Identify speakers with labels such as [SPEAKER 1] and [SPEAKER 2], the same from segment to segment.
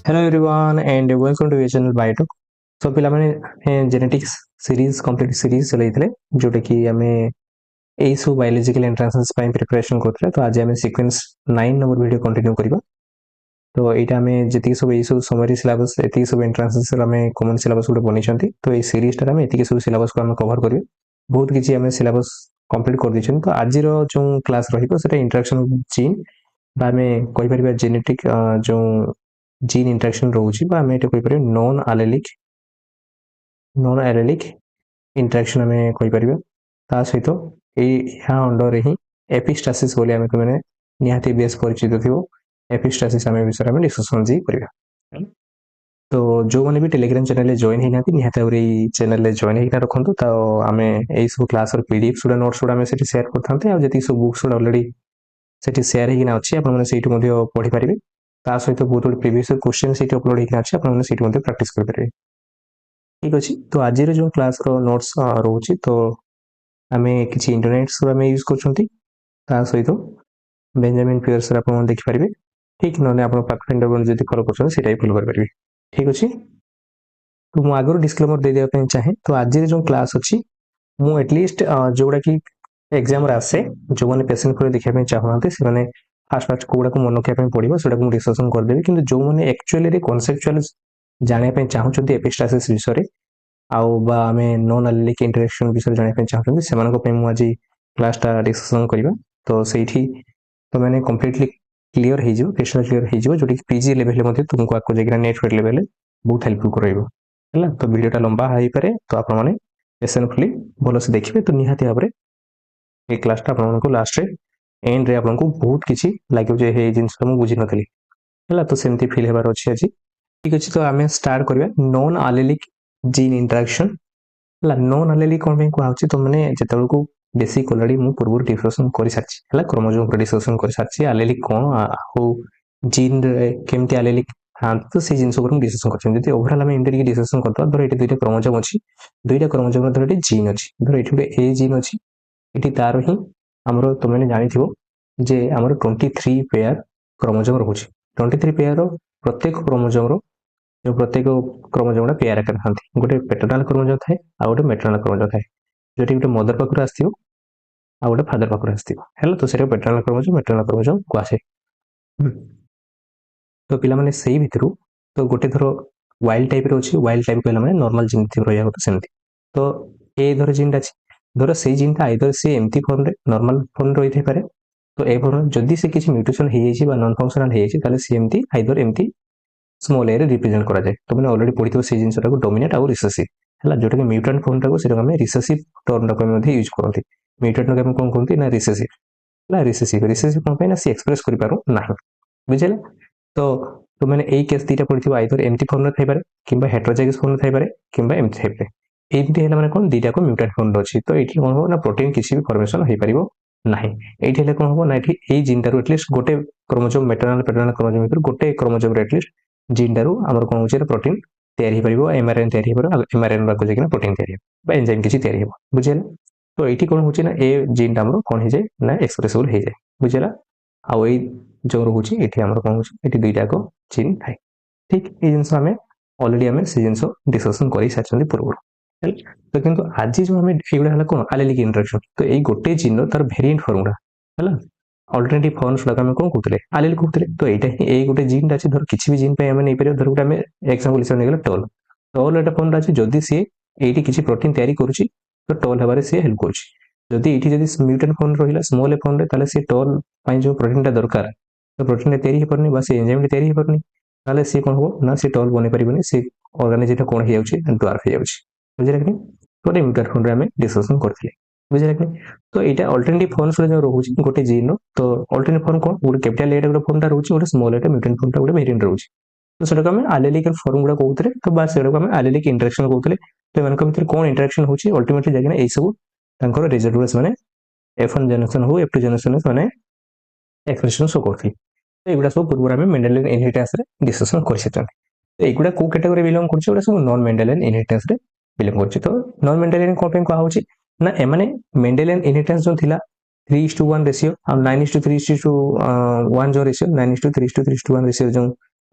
[SPEAKER 1] Hello everyone and welcome to your channel Biotalk. So पिलाମାନେ genetics series complete series चलैथिले जोटा कि आमे एई सब बायोलॉजिकल एंट्रांसेस ପାଇଁ प्रिपरेशन करथले तो आज आमे सीक्वेंस 9 नंबर वीडियो कंटिन्यू करबा तो एटा आमे जति सब एई सब समरी सिलेबस एति सब एंट्रांसेस आमे कॉमन सिलेबस गुड बनिछंती तो एई सीरीज टा आमे एति सब सिलेबस को आमे कवर करियो बहुत किछि आमे सिलेबस कंप्लीट कर दिछन तो आज रो जो क्लास रहिबो सेटा इंटरेक्शन ऑफ जीन बा आमे कहि परिबा जेनेटिक जो जीन इंटरेक्शन रोची बा आमे एटा कहि परिबा नॉन एलेलिक इंटरेक्शन आमे कहि परिबा ता सहित यहाँ अंडर ही एपिस्टासिस बोली आमे माने निहाती बेस परिचित थिबो एपिस्टासिस आमे विषय आमे डिस्कशन जी करिबा तो जो माने भी टेलीग्राम चैनल ले जॉइन हिनाती निहाती और ई चैनल ले जॉइन हिना रखंतु तो आमे एई सब क्लास और पीडीएफ सुडा नोट्स सुडा आमे सेठी शेयर करथांते आ जति सब बुक्स सुडा ऑलरेडी सेठी शेयर हिना अछि आपण माने सेठी मध्ये पढि परिबे ता सहित बहुत गुड प्रीवियस क्वेश्चन सेठी अपलोड हिना अछि आपण माने सेठी मध्ये प्रैक्टिस कर परिबे ठीक अछि तो आज रे जो क्लास रो नोट्स रहउछि तो आमे किछि इंटरनेट सब आमे यूज करछंती ता सहित बेंजामिन पियर्स रा आपण देखि परिबे ठीक नने आपण पाकफिंडर जति फॉलो करछन सेटाई फॉलो कर परिबे ठीक अछि तो मु आगरो डिस्क्लेमर दे दिया पय चाहे तो आज रे जो क्लास अछि मु एटलीस्ट जोडा कि एग्जाम रे आसे जो माने पेशेंट पर देखिया पय चाहनते से माने फास्ट कोडा को मन रखिया पय पड़िबो सेटा को डिस्कशन कर देबे किंतु जो माने एक्चुअली रे कांसेप्चुअल जाने पय चाहउछथि एपिस्टासिस विषय रे आउ बा आमे नॉन एलेलिक इंटरेक्शन विषय जाने पय चाहउछथि सेमान को पय मु आज क्लास टा डिस्कशन करबा तो सेठी तो मैंने कंप्लीटली क्लियर हे जिवो क्रिस्टल क्लियर हे जिवो जोटी पीजी लेवल मध्ये तुमको आको जेकरा नेट फेट लेवल बहुत हेल्पफुल करइबो हला तो वीडियो टा लंबा हाई पारे तो आपण माने पेशेंटली भलो से देखिबे तो निहाती भाबरे ए क्लास टा आपण को लास्ट रे एंड रे आपण को बहुत किछि लागियो जे हे जिंस मु बुझि नथली हला तो सेमती फील हेबार अछि अछि ठीक अछि तो आमे स्टार्ट करबा नॉन एलेलिक जीन इंटरेक्शन हला नॉन एलेलिक कोन पे को आउछि तो माने जेतल को बेसिक ऑलरेडी मु पूर्व डिस्कशन कर सारछि हला क्रोमोसोम पर डिस्कशन कर सारछि एलेलिक कोन हो जीन रे केमति एलेलिक हां तो से जिंस पर डिस्कशन करछन जति ओवरऑल हम इंटर की डिस्कशन करतो धर एटी दुइटा क्रोमोसोम अछि दुइटा क्रोमोसोम धर एटी जीन अछि धर एटी ए जीन अछि एटी तार ही हमरो तो माने जानि थिबो जे हमरो 23 पेयर क्रोमोसोम रहउछि 23 पेयर रो प्रत्येक क्रोमोसोम रो जो प्रत्येक क्रोमोसोम पेयर आकार थांती गोटे पैटर्नल क्रोमोसोम थाए आ गोटे मैटरनल क्रोमोसोम थाए जोटी गोटे मदर पाखर आस्थिबो आ गोटे फादर पाखर आस्थिबो हेला तो सेटा पैटर्नल क्रोमोसोम को आसे तो पिला माने सेही भितरु तो गोटे थरो वाइल्ड टाइप रो अछि वाइल्ड टाइप कहला माने नॉर्मल जीन थि रहया गोटे सेमति तो ए धर जीन अछि धर सेही जीन ता आइदर से एमती फॉर्म रे नॉर्मल फॉर्म रहि थे पारे तो ए फॉर्म जदी से किछि म्यूटेशन हे जायछि बा नॉन फंक्शनल हे जायछि ताले से एमती आइदर एमती स्मॉल ए रे रिप्रेजेंट करा जाय तो माने ऑलरेडी पढितो से जिंस टा को डोमिनेट और रिसेसिव हला जोटा कि म्यूटेंट फॉर्म टा को सेटा हमें रिसेसिव टर्म टा को मध्ये यूज करथि म्यूटेंट को हम कोन करथि ना रिसेसिव हला रिसेसिव कोन पे ना से एक्सप्रेस करि पारो नाही बुझिले तो माने एई केस दीटा पढिथिबो आइदर एमती फॉर्म रे थाइ पारे किबा हेटेरोजाइगस फॉर्म रे थाइ पारे किबा एमती थाइ पारे एमती हेला माने कोन दीटा को म्यूटेंट फॉर्म रे अछि तो एठी कोन हो ना प्रोटीन किछि भी फॉर्मेशन होई परिबो नाही एठी हेले कोन हो ना एठी एई जीन टा रो एटलीस्ट गोटे क्रोमोसोम मैटरनल पैटर्नल क्रोमोसोम भीतर गोटे क्रोमोसोम रे एटलीस्ट जीन टा रो हमर कोन होछि प्रोटीन तयारी परिबो एमआरएन तयारी परिबो एमआरएन बाको जेकिना प्रोटीन तयारी बा एंजाइम किछि तयारी हो बुझिले तो एठी कोन होछि ना ए जीन टा हमर कोन हे जाय ना एक्सप्रेसिबल हे जाय बुझिला आ ओई जो रहउछि एठी हमर कोन होछि एठी दुइटा को जीन थाए ठीक ए जिंस हमें ऑलरेडी हमें से जिंस डिस्कशन करि साचंदी पूर्व तो किंतु आज जो हमें एगुडा हला कोन एलेलिक इंटरेक्शन तो एई गोटे जीन रो तार वेरिएंट फॉर्मुला हला अल्टरनेटिव फॉर्म्स लगा हम कोन कहतले एलेलिक कहतले तो एटा ही एई गोटे जीन ता अछि धर किछि भी जीन पे हमें नै परियो धर गोटे हमें एग्जांपल हिसाब नै गेला टोल एटा फॉर्मुला अछि जदी से एठी किछि प्रोटीन तयारी करूछि तो टोल हबारे से हेल्प करूछि जदी एठी जदी म्यूटेंट फॉर्म रहिला स्मॉल ए फॉर्म रे ताले से टोल पई जो प्रोटीन ता दरकार तो प्रोटीन तयारी हे परनी बा से एंजाइम रे तयारी हे परनी ताले से कोन हो ना से टोल बने परिबनी से ऑर्गेनाइजेशन कोन हे जाउछि ड्वार्फ हे जाउछि बुझिले कि तो म्यूटेंट फॉर्म रे हमें डिस्कशन करथिले बुझिले कि तो एटा अल्टरनेटिव फॉर्म्स रे जो रहउछि गोटे जीन रो तो अल्टरनेटिव फॉर्म कोन गोटे कैपिटल ए रे फॉर्म ता रहउछि गोटे स्मॉल ए म्यूटेंट फॉर्म ता गोटे वेरिएंट रहउछि तो सेटा को हमें एलेलिक फॉर्म गुडा कहउतले तो बा सेटा को हमें एलेलिक इंटरेक्शन कहउतले तो मन को भीतर कोन इंटरेक्शन होछि अल्टीमेटली जागिना एई सब तांकर रेसिडुअल्स माने F1 जनरेशन हो F2 जनरेशन माने एक्सप्रेशन शो करथि तो एगुडा सब पूर्व हमें मेंडेलियन इनहेरिटेंस रे डिस्कशन कर छितन तो एगुडा को कैटेगरी बिलोंग करछि ओडा सब नॉन मेंडेलियन इनहेरिटेंस रे बिलोंग करछि तो नॉन मेंडेलियन कोन पे को होछि ना ए माने मेंडेलियन इनहेरिटेंस जो थिला 3:1 रेशियो और 9:3:1 जो रेशियो 9:3:3:1 रेशियो जो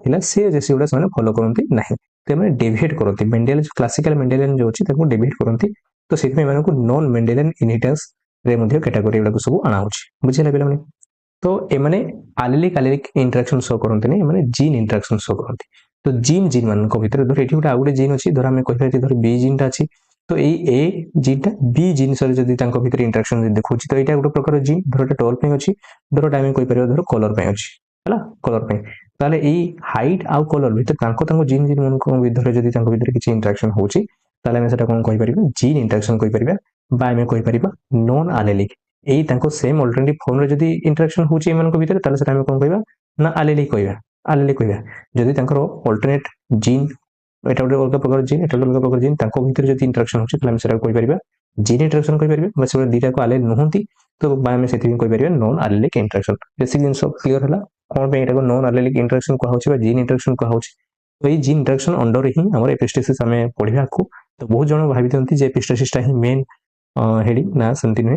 [SPEAKER 1] थिला से रेशियो गुड़ा से फॉलो करती ना तो डेविएट करती मेंडेलियन क्लासिकल मेंडेलियन जो अच्छी डेविएट करती तो से नॉन मेंडेलियन इनहेरिटेंस रे कैटेगरी गुड़ा सब अणा बुझे पे तो एमाने आलेलिक आलेलिक इंटरेक्शन शो करते नहीं जीन इंटरेक्शन शो करते तो जीन मान भर धर ये गोटे आउटे जीन अच्छी धर आम कह धर बी जीन टा अच्छी तो ये ए जीनटा बी जीन जदि भर इंटरेक्शन देखा तो यहाँ गोटे प्रकार जीन धर टोल अच्छी धर आम कहीपर धर कलर अच्छी है कलर ताले हाइट आउ कलर भर जीन जीन मान भर जब भर किसी इंटरेक्शन होची कौन कहीपर जीन इंटरेक्शन कहीपर आम कहीपर नॉन आलेलिक यही सेम अल्टरनेटिव फॉर्म रे जदी इंटरेक्शन होची एमान को भीतर ताले सेटा हम कोन कहबा ना आलेलिक कहबा जदी तांकर अल्टरनेट जीन एटा गोटे अलग प्रकार जीन एटा अलग प्रकार जीन तांको भीतर जदी इंटरेक्शन होची ताले हम सेटा कहि परिबा जीन इंटरेक्शन कहि परिबा बस दीटा को आले नहंती तो हम सेति कहि परिबा नॉन आलेलिक इंटरेक्शन बेसिक जिंस क्लियर हला कोन पे एटा को नॉन आलेलिक इंटरेक्शन को होची बा जीन इंटरेक्शन को होची तो ये जीन इंटरेक्शन अंडर ही हमर एपिस्टेसिस हमें पढिबा को तो बहुत जण भाबी दंती जे एपिस्टेसिस ता ही मेन हेडिंग ना संति ने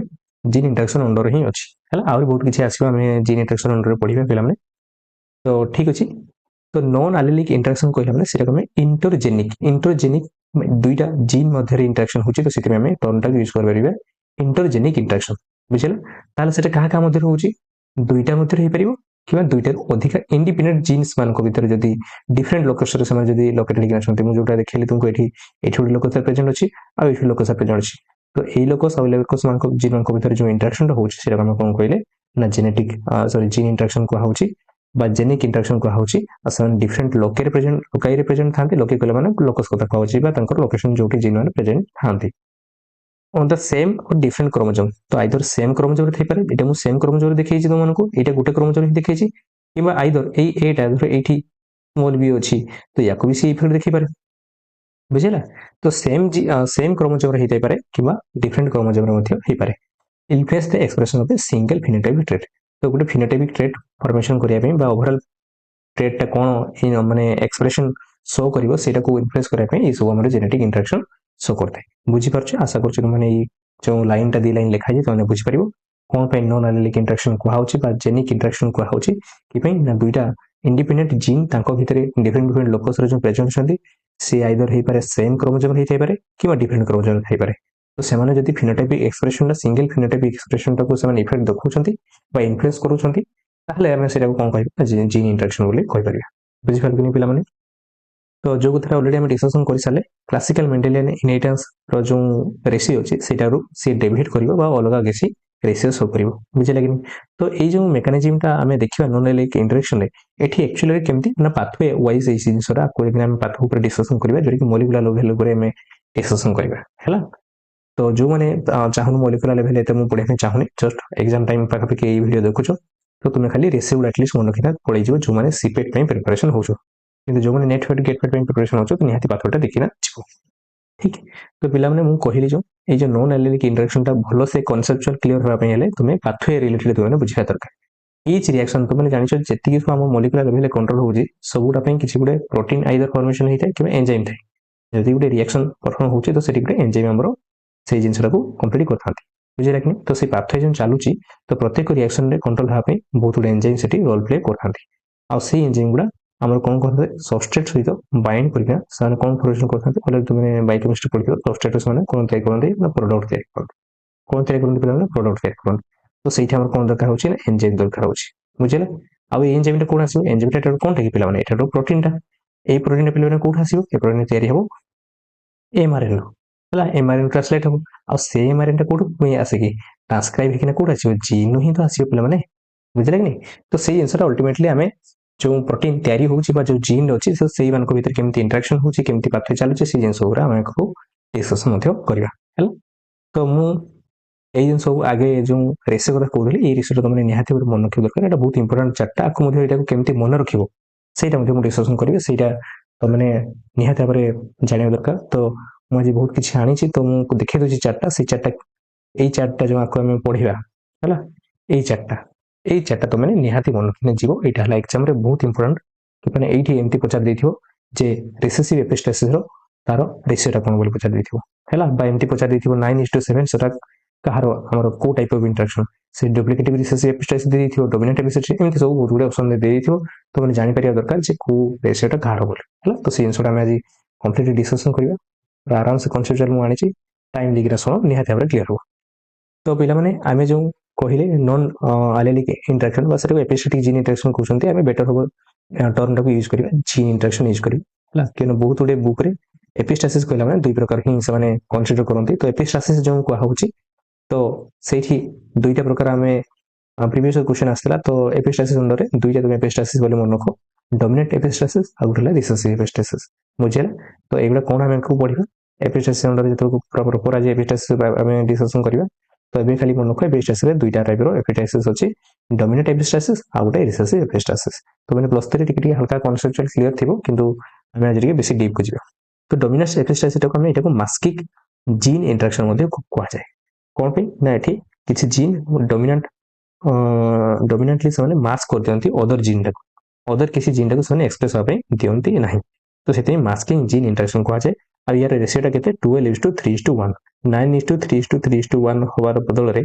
[SPEAKER 1] जीन इंटरेक्शन अंडर ही अच्छी है आहरी बहुत किसी आसो आम जीन इंटरेक्शन अंडर पढ़ा पे तो ठीक अच्छे तो नॉन आलेलिक इंटरेक्शन कहला मैंने इंटरजेनिक दुईटा जीन मध्य इंटरेक्शन होची तो से आम टर्मटा यूज कर इंटरजेनिक इंटरेक्शन बुझेगा ताले से क्या क्या मध्य होची दुईटा मध्य हो पार कि दुईटा अधिक इंडिपेंडेंट जीन्स मान भर जब डिफरेंट लोकेशन से जब लोकेटेड होकर मुझे देखिए तुमको ये गोटे लोकसा प्रेजेंट अच्छी आउ ये लोकसा प्रेजेंट अच्छी तो ये लोकस और लोकस मान जीन मान भर जो इंटरेक्शन होची आम कौन कहले ना जेनेटिक सॉरी जीन इंटरेक्शन कहुची जेनिक इंटरेक्शन कहुची डिफरेंट लोके प्रेजेंट था लोके कहले माने लोकस कथा कहूँ लोकेशन जो जीन मैंने प्रेजेंट था ऑन द सेम और डिफरेंट क्रोमोजोम तो आइदर सेम क्रोमोजोम थे पारे एटा मु सेम क्रोमोजोम देखै छी तुमको एटा गुटे क्रोमोजोम देखै छी किबा आइदर एटा धर एठी स्मॉल बी अछि तो याको भी सी इफेक्ट देखि पारे बुझिला तो सेम क्रोमोजोम रे हिते पारे किबा डिफरेंट क्रोमोजोम रे मध्य हे पारे influence the expression of a single phenotypic trait तो गुटे फिनोटाइपिक ट्रेट फॉर्मेशन करिया पे बा ओवरऑल ट्रेट टा कोन माने एक्सप्रेशन शो करिवो सेटा को इन्फ्लुएंस करिया पे ई सब हमर जेनेटिक इंटरेक्शन शो करते बुझी पारछ आशा करछ माने जो लाइन टा दी लाइन लिखा जे तने बुझी परिबो कोन पे नॉन एलिक इंटरेक्शन को हाउची बा जेनिक इंटरेक्शन को हाउची कि पे ना दुईटा इंडिपेंडेंट जीन तांको भितरे डिफरेंट लोकस रे जो प्रेजेंट छथि से आइदर हे पारे सेम क्रोमोजोम हे पारे कि डिफरेंट क्रोमोजोम हे पारे तो सेमाने जदि phenotypic expression single phenotypic expression टाको सेमाने इफेक्ट देखौछंती बा इन्फ्लुएंस करूछंती ताहले हम सेटा कोन कहबा जीन इंटरेक्शन बोली कहि परिबा बुझि पारबेनी पिला माने तो जो कथा ऑलरेडी हम डिस्कशन कर साले क्लासिकल मेंडेलियन इनहेरिटेंस रो जो रेशियो अछि सेटारू से डेविएट करिवो बा अलगा किसी रेशियो शो करिवो बुझिला कि तो ए जो मेकानिज्म ता हमें देखिबा नॉन एलिक इंटरेक्शन रे एठी एक्चुअली केमती ना पाथवे वाइज ए जिनसरा को एक हम पाथवे ऊपर डिस्कशन करिबा जरि कि मॉलिक्यूलर लेवल ऊपर हमें डिस्कशन करिबा हैला तो जो माने चाहनु मॉलिक्यूलर लेवल एते मु पढे चाहूनी जस्ट एग्जाम टाइम पाखा पे ए वीडियो देखुछो तो तुम खाली रेशियो एटलीस्ट मन रखिना पळै जो जो माने सीपेट पे प्रिपरेशन होछो किंतु जो माने नेट फेट गेट फेट पे प्रिपरेशन होछो तो निहाती पाथवेटा देखिना छिपो ठीक तो पिला माने मु कहिली जो ए जो नॉन एलिक इंटरेक्शन ता भलो से कांसेप्चुअल क्लियर होबा पे हेले तुमे पाथवे रिलेटेड तुमे बुझिया दरकार ईच रिएक्शन तुम जानिछो जेतिकी हम मॉलिक्यूलर लेवल कंट्रोल होउजी सबुटा पे किछि गुडे प्रोटीन आइदर फॉर्मेशन हेतै कि एंजाइम थे जदि गुडे रिएक्शन परफॉर्म होउची तो सेटी गुडे एंजाइम हमरो से जिनसरा को कंप्लीट करथांती बुझिला कि तो से पाथवे जन चालुची तो प्रत्येक रिएक्शन रे कंट्रोल हा पे बहुत गुडे एंजाइम सेटी रोल प्ले करथांती आ से एंजाइम गुडा हमर कोन करथे सबस्ट्रेट सहित बाइंड करिका साने कोन फॉर्मेशन करथांती ओले तुमे बायोकेमिस्ट्री पढियो सबस्ट्रेट माने कोन तय करथि ना प्रोडक्ट तय करथि कोन तय करथि पिला प्रोडक्ट तय करथि तो सेठी हमर कोन दरकार होची ना एंजाइम दरकार होची बुझिला आ एंजाइम टा कोन आसीबो एंजाइम टा कोन टा कि पिला माने एटा तो प्रोटीन टा ए प्रोटीन पिला माने कोन आसीबो ए प्रोटीन तयारी हबो एमआरएनए हला एमआरएनए ट्रांसलेट हबो आ से एमआरएनए टा कोड पुई आसे कि ट्रांसक्राइब हेकिना कोड आसीबो जीन ही तो आसीबो पिला माने बुझिला कि नहीं तो से आंसर अल्टीमेटली हमें जो प्रोटीन तैयारी होची बा जो जीन अछि से मान को भीतर केमती इंटरेक्शन होची केमती पाथवे चालुची से जिंस ओरा हम को डिस्कशन मध्य करबा हला तो मु ए जिन सब आगे जो रेशियो कथा कहली ए रेशियो तो माने निहाती मन रखिबो दरकार एटा बहुत इंपोर्टेंट चार्टा आको मध्य एटा को केमती मन रखिबो सेटा मध्य मु डिस्कशन करबे सेटा तो माने निहाती भाबरे जानिबो दरकार तो मु जे बहुत किछि आनी छी तो मु देखै दोची चार्टा से चार्टा ए चार्टा जो आको हम पढिबा हला ए चार्टा तो माने निहाती मन रखने जीवो एटा हला एग्जाम रे बहुत इंपोर्टेंट कि माने एठी एमती पचार देथियो जे रिसेसिव एपिस्टेसिस रो तारो रेशियोटा कोन बोली पचार देथियो हला बा एमती पचार देथियो 9:7 सेटा कहारो हमर को टाइप ऑफ इंटरेक्शन से डुप्लिकेटिव रिसेसिव एपिस्टासिस दे देथियो डोमिनेंट एपिस्टासिस एमती सब बहुत गुडे ऑप्शन दे देथियो तो माने जानि परिया दरकार जे को रेशियोटा काढ बोले हला तो से जिनसोटा हम आज कंप्लीटली डिस्कशन करिया और आराम से कॉन्सेप्चुअल मु आनी टाइम लेकिन शुण निहाती भाव क्लीयर हो तो पिला माने आमे जो कहले नॉन एलेलिक इंटरेक्शन बा सेटा एपिस्टेटिक जीन इंटरेक्शन कहउछन्ते आमे बेटर हो टर्म टाको यूज करिया जीन इंटरेक्शन यूज करिया हला केनो बहुत गुडे बुक रे एपिस्टासिस कहला माने दुई प्रकार ही से माने कंसीडर करंती तो एपिस्टासिस जो को होउची तो सेठी दुईटा प्रकार आमे प्रीवियस क्वेश्चन आसला तो एपिस्टासिस अंडर रे दुईटा तुम एपिस्टासिस बोले मन रखो डोमिनेंट एपिस्टासिस आ गुटला रिसेसिव एपिस्टासिस बुझिला तो एगुडा कोन आमे को पढिबा एपिस्टासिस अंडर जतो प्रॉपर आज एपिस्टासिस आमे डिस्कशन करिबा तो एबे खाली मन रखो एपिस्टासिस रे दुईटा टाइप रो एपिस्टासिस अछि डोमिनेंट एपिस्टासिस आ गुटा रिसेसिव एपिस्टासिस तो माने प्लस 3 टिके हल्का कांसेप्चुअल क्लियर थिबो किंतु आमे आज टिके बेसी डीप को जिबा तो डोमिनेंट एपिस्टासिस को आमे एटाको मास्किक जीन इंटरेक्शन मध्ये कोआ जाय कोन पे ना एठी किछि जीन डोमिनेंट डोमिनेंटली से मास्क कर दियंती अदर जीन टाको अदर किसी जीन टाको से एक्सप्रेस होबे दियंती नाही तो सेते मास्किंग जीन इंटरेक्शन को आछे आ यार रेशियोटा केते 12:3:1 9:3:3:1 होबार बदल रे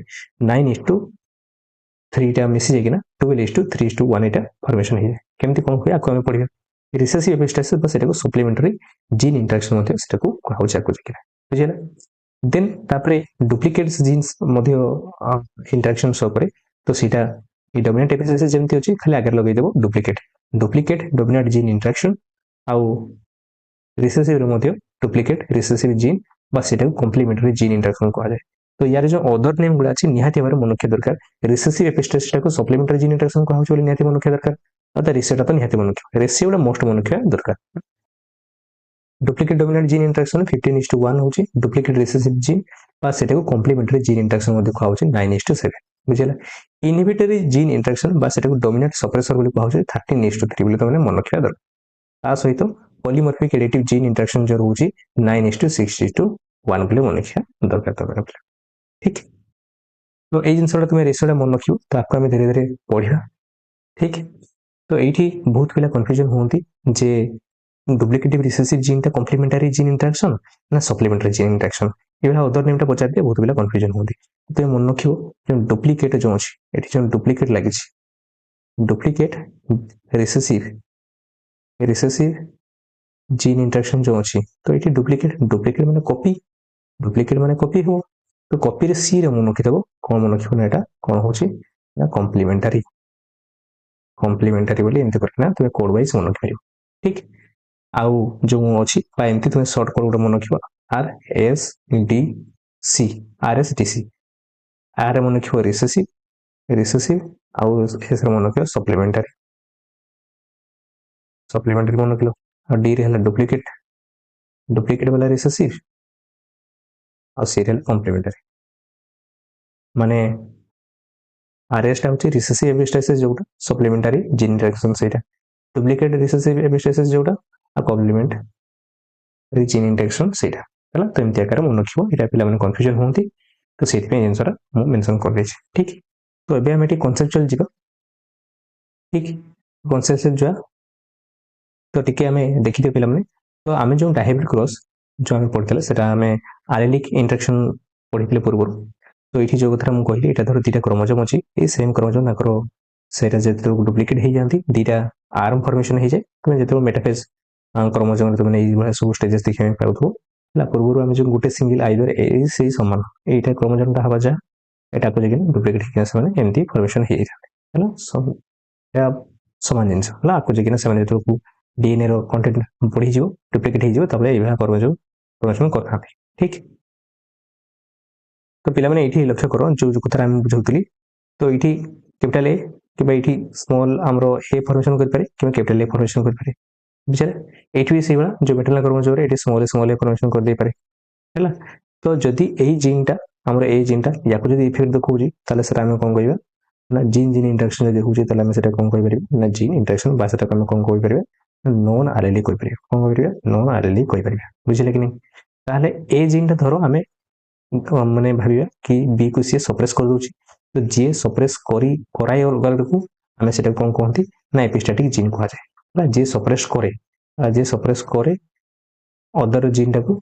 [SPEAKER 1] 9:3 टा मिसी जे किना 12:3:1 एटा फॉर्मेशन हे केमती कोन होय आको हम पढिबा रिसेसिव एपिस्टासिस बस एटाको सप्लीमेंटरी जीन इंटरेक्शन मध्ये सेटाको कहौ जाको जे किना बुझिला देन तापरे डुप्लिकेट्स जीन्स मध्ये इंटरेक्शन शो करे तो सीटा ये डोमिनेंट एपिस्टासिस जेमती अछि खाली आगे लगे देबो डुप्लिकेट डोमिनेंट जीन इंटरेक्शन आउ रिसेसिव रे मध्ये डुप्लिकेट रिसेसिव जीन बा सेटा कॉम्प्लीमेंटरी जीन इंटरेक्शन को आ जाय तो यार जो अदर नेम गुडा अछि निहाती बारे मन रखिया दरकार रिसेसिव एपिस्टासिस को सप्लीमेंटरी जीन इंटरेक्शन को होछ बोली निहाती मन रखिया दरकार अता रेशियोटा तो निहाती मन रखिया रेशियोटा मोस्ट मन रखिया दरकार डुप्लिकेट डोमिनेंट जीन इंटरेक्शन 15:1 होची डुप्लिकेट रिसेसिव जीन बा सेटा को कॉम्प्लीमेंटरी जीन इंटरेक्शन मध्ये को होची 9:7 बुझिला इनहिबिटरी जीन इंटरेक्शन बा सेटा को डोमिनेंट सप्रेसर बोली को होची 13:3 बोली तो माने मन रखिया दरकार आ सहित पॉलीमॉर्फिक एडिटिव जीन इंटरेक्शन जो होची 9:6:1 बोली मन रखिया दरकार तो माने ठीक तो ए जिनसटा तुम रेशियोटा मन रखियो तो आपको हम धीरे धीरे पढिया ठीक तो एठी बहुत पिला कंफ्यूजन होंती जे डुप्लिकेटिव रिसेसिव जीन टा कॉम्प्लीमेंटरी जीन इंटरेक्शन ना सप्लीमेंटरी जीन इंटरेक्शन एबा अदर नेम टा पचार दे बहुत पिला कंफ्यूजन होंती तो मन रखियो जो डुप्लिकेट जो अछि एठी जो डुप्लिकेट लागि छि डुप्लिकेट रिसेसिव जीन इंटरेक्शन जो अछि तो एठी डुप्लिकेट माने कॉपी हो तो कॉपी रे सी रे मन रखि देबो कोन मन रखियो ना एटा कोन होछि ना कॉम्प्लीमेंटरी बोली एंते करना तुम कोड वाइज मन रखियो ठीक आउ जो अछि बा एमती तुम शॉर्ट कोड मन रखियो RSDC आर मन रखियो रिसेसिव आउ एस रे मन रखियो सप्लीमेंटरी मन रखियो आ डी रे हला डुप्लिकेट वाला रिसेसिव और सीरियल कॉम्प्लीमेंटरी माने आरएस टा होची रिसेसिव एपिस्टासिस जोटा सप्लीमेंटरी जीन इंटरेक्शन सेटा डुप्लिकेट रिसेसिव एपिस्टासिस जोटा आ कॉम्प्लीमेंटरी जीन इंटरेक्शन सेटा हला तो एमती आकार मन रखियो एटा पिला माने कंफ्यूजन होंती तो सेति पे आंसर मु मेंशन कर देछि ठीक तो एबे हम एटी कांसेप्चुअल जिबा ठीक कांसेप्चुअल जा तो टिके हमें देखि दे पिला माने तो हमें जो डायहाब्रिड क्रॉस जो हमें पढ़तले सेटा हमें एलेलिक इंटरेक्शन पढ़ितले पूर्व तो ये जो कथा मुझे कहली धर दीटा क्रोमोजोम अच्छी ये सेम क्रोमोजोम ना सेटा जो डुप्लिकेट हो जाती दीटा आर्म फॉर्मेशन हो जाए तुम जो मेटाफेज क्रोमोजोम तुम ये सब स्टेजेस देखा पाउथो पूर्व आम जो गोटे सिंगल आइदर से सामान यहाँ क्रोमोजोम टा हवा जा एटा को जगह डुप्लिकेट होना एमती फॉर्मेशन हो जाए सामान जिनस आपको जगह से जो डीएनए रो कंटेंट बढ़ी जाओ डुप्लिकेट हो जाए क्रोमोजोम करता ठीक तो पिला माने एठी लक्ष्य करो जो कथा हम बुझौतली तो एठी कैपिटल ए कि एठी स्मॉल हमरो ए फॉर्मेशन कर पारे कि कैपिटल ए फॉर्मेशन कर पारे बुझले एठी भी सेबा जो मेटल क्रोमोजोम रे एठी स्मॉल ए फॉर्मेशन कर दे पारे हैला तो जदी एही जीन टा हमरो ए जीन टा याको जदी इफेक्ट देखौजी ताले सेटा हम कोन कहबा ना जीन इंटरेक्शन जदी होजी ताले हम सेटा कोन कहि परिबे ना जीन इंटरेक्शन बा सेटा हम कोन कहि परिबे नॉन एलेलिक कहि परिबे कोन कहि परिबे नॉन एलेलिक कहि परिबे बुझले कि नहीं ताले ए जीन टा धरो हमें माने भाबिया कि बी को सी सप्रेस कर दोची तो जे सप्रेस करी कराई ऑर्गन को हमें सेटा कोन कहंती ना एपिस्टेटिक जीन कहा जाए ना जे सप्रेस करे अदर जीन टा को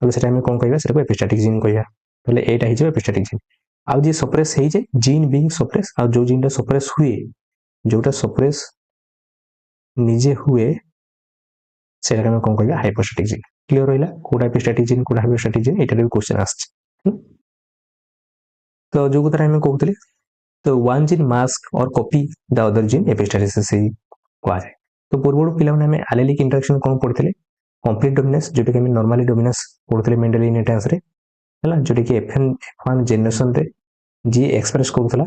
[SPEAKER 1] तो सेटा हमें कोन कहबा सेटा एपिस्टेटिक जीन कहबा पहले एटा हि जे एपिस्टेटिक जीन आउ जी सप्रेस हो जाए जीन बीइंग सप्रेस आ जो जीनटा सप्रेस हुए जोटा सप्रेस निजे हुए सेटा आम कौन कह हाइपोस्टैटिक जीन क्लियर रहा कौटा एपिस्टैटिक जीन कौटा हाइपोस्टैटिक जीन यहाँ भी क्वेश्चन आस तो जो कथा आम कहते तो वन जीन मास्क और कॉपी द अदर जीन एपिस्टैटिस कहुए तो पूर्व पे आलेलिक इंटरेक्शन कौन पढ़ते कंप्लीट डोमिनेंस जोटा कि नॉर्मली डोमिनेंस पढ़ते मेंडल इनहेरिटेंस रे है जोटा कि F1 जेनरेशन रे जी एक्सप्रेस करूला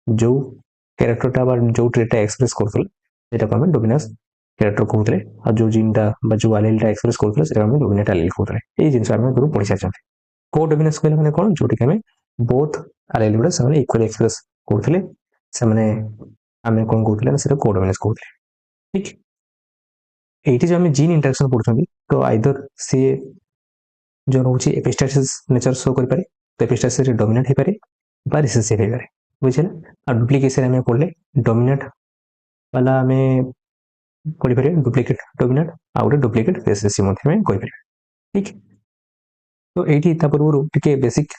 [SPEAKER 1] जो कैरेक्टरटा जो ट्रेटा एक्सप्रेस करूला आम डोमिनेंस कैरेक्टर कहते और जो जीनटा जो आलेलटा एक्सप्रेस करूला डोमिनेट आलेल कहते ये जिन आम पढ़ी सारी को डोमिनेंस कहले मैंने कौन जोटा कि आम बोथ आलेल गुड़ा से इक्वली एक्सप्रेस करते आम कौन कहते को डोमिनेंस कहते ठीक ये जो आम जीन इंटरेक्शन पढ़ुं तो आइदर सी जो रोचे एपिस्टैटिस नेचर शो करें तो एपिस्टैटिस डोमिनेट हो पारे बा रिसेसिव हो पारे बुझे आ डुप्लिकेशन आम पढ़ले डोमिनेट वाला आम पढ़ी पारे डुप्लिकेट डोमिनेट आ गए डुप्लिकेट रिसेसिव कहीपर ठीक तो ये पूर्व टे बेसिक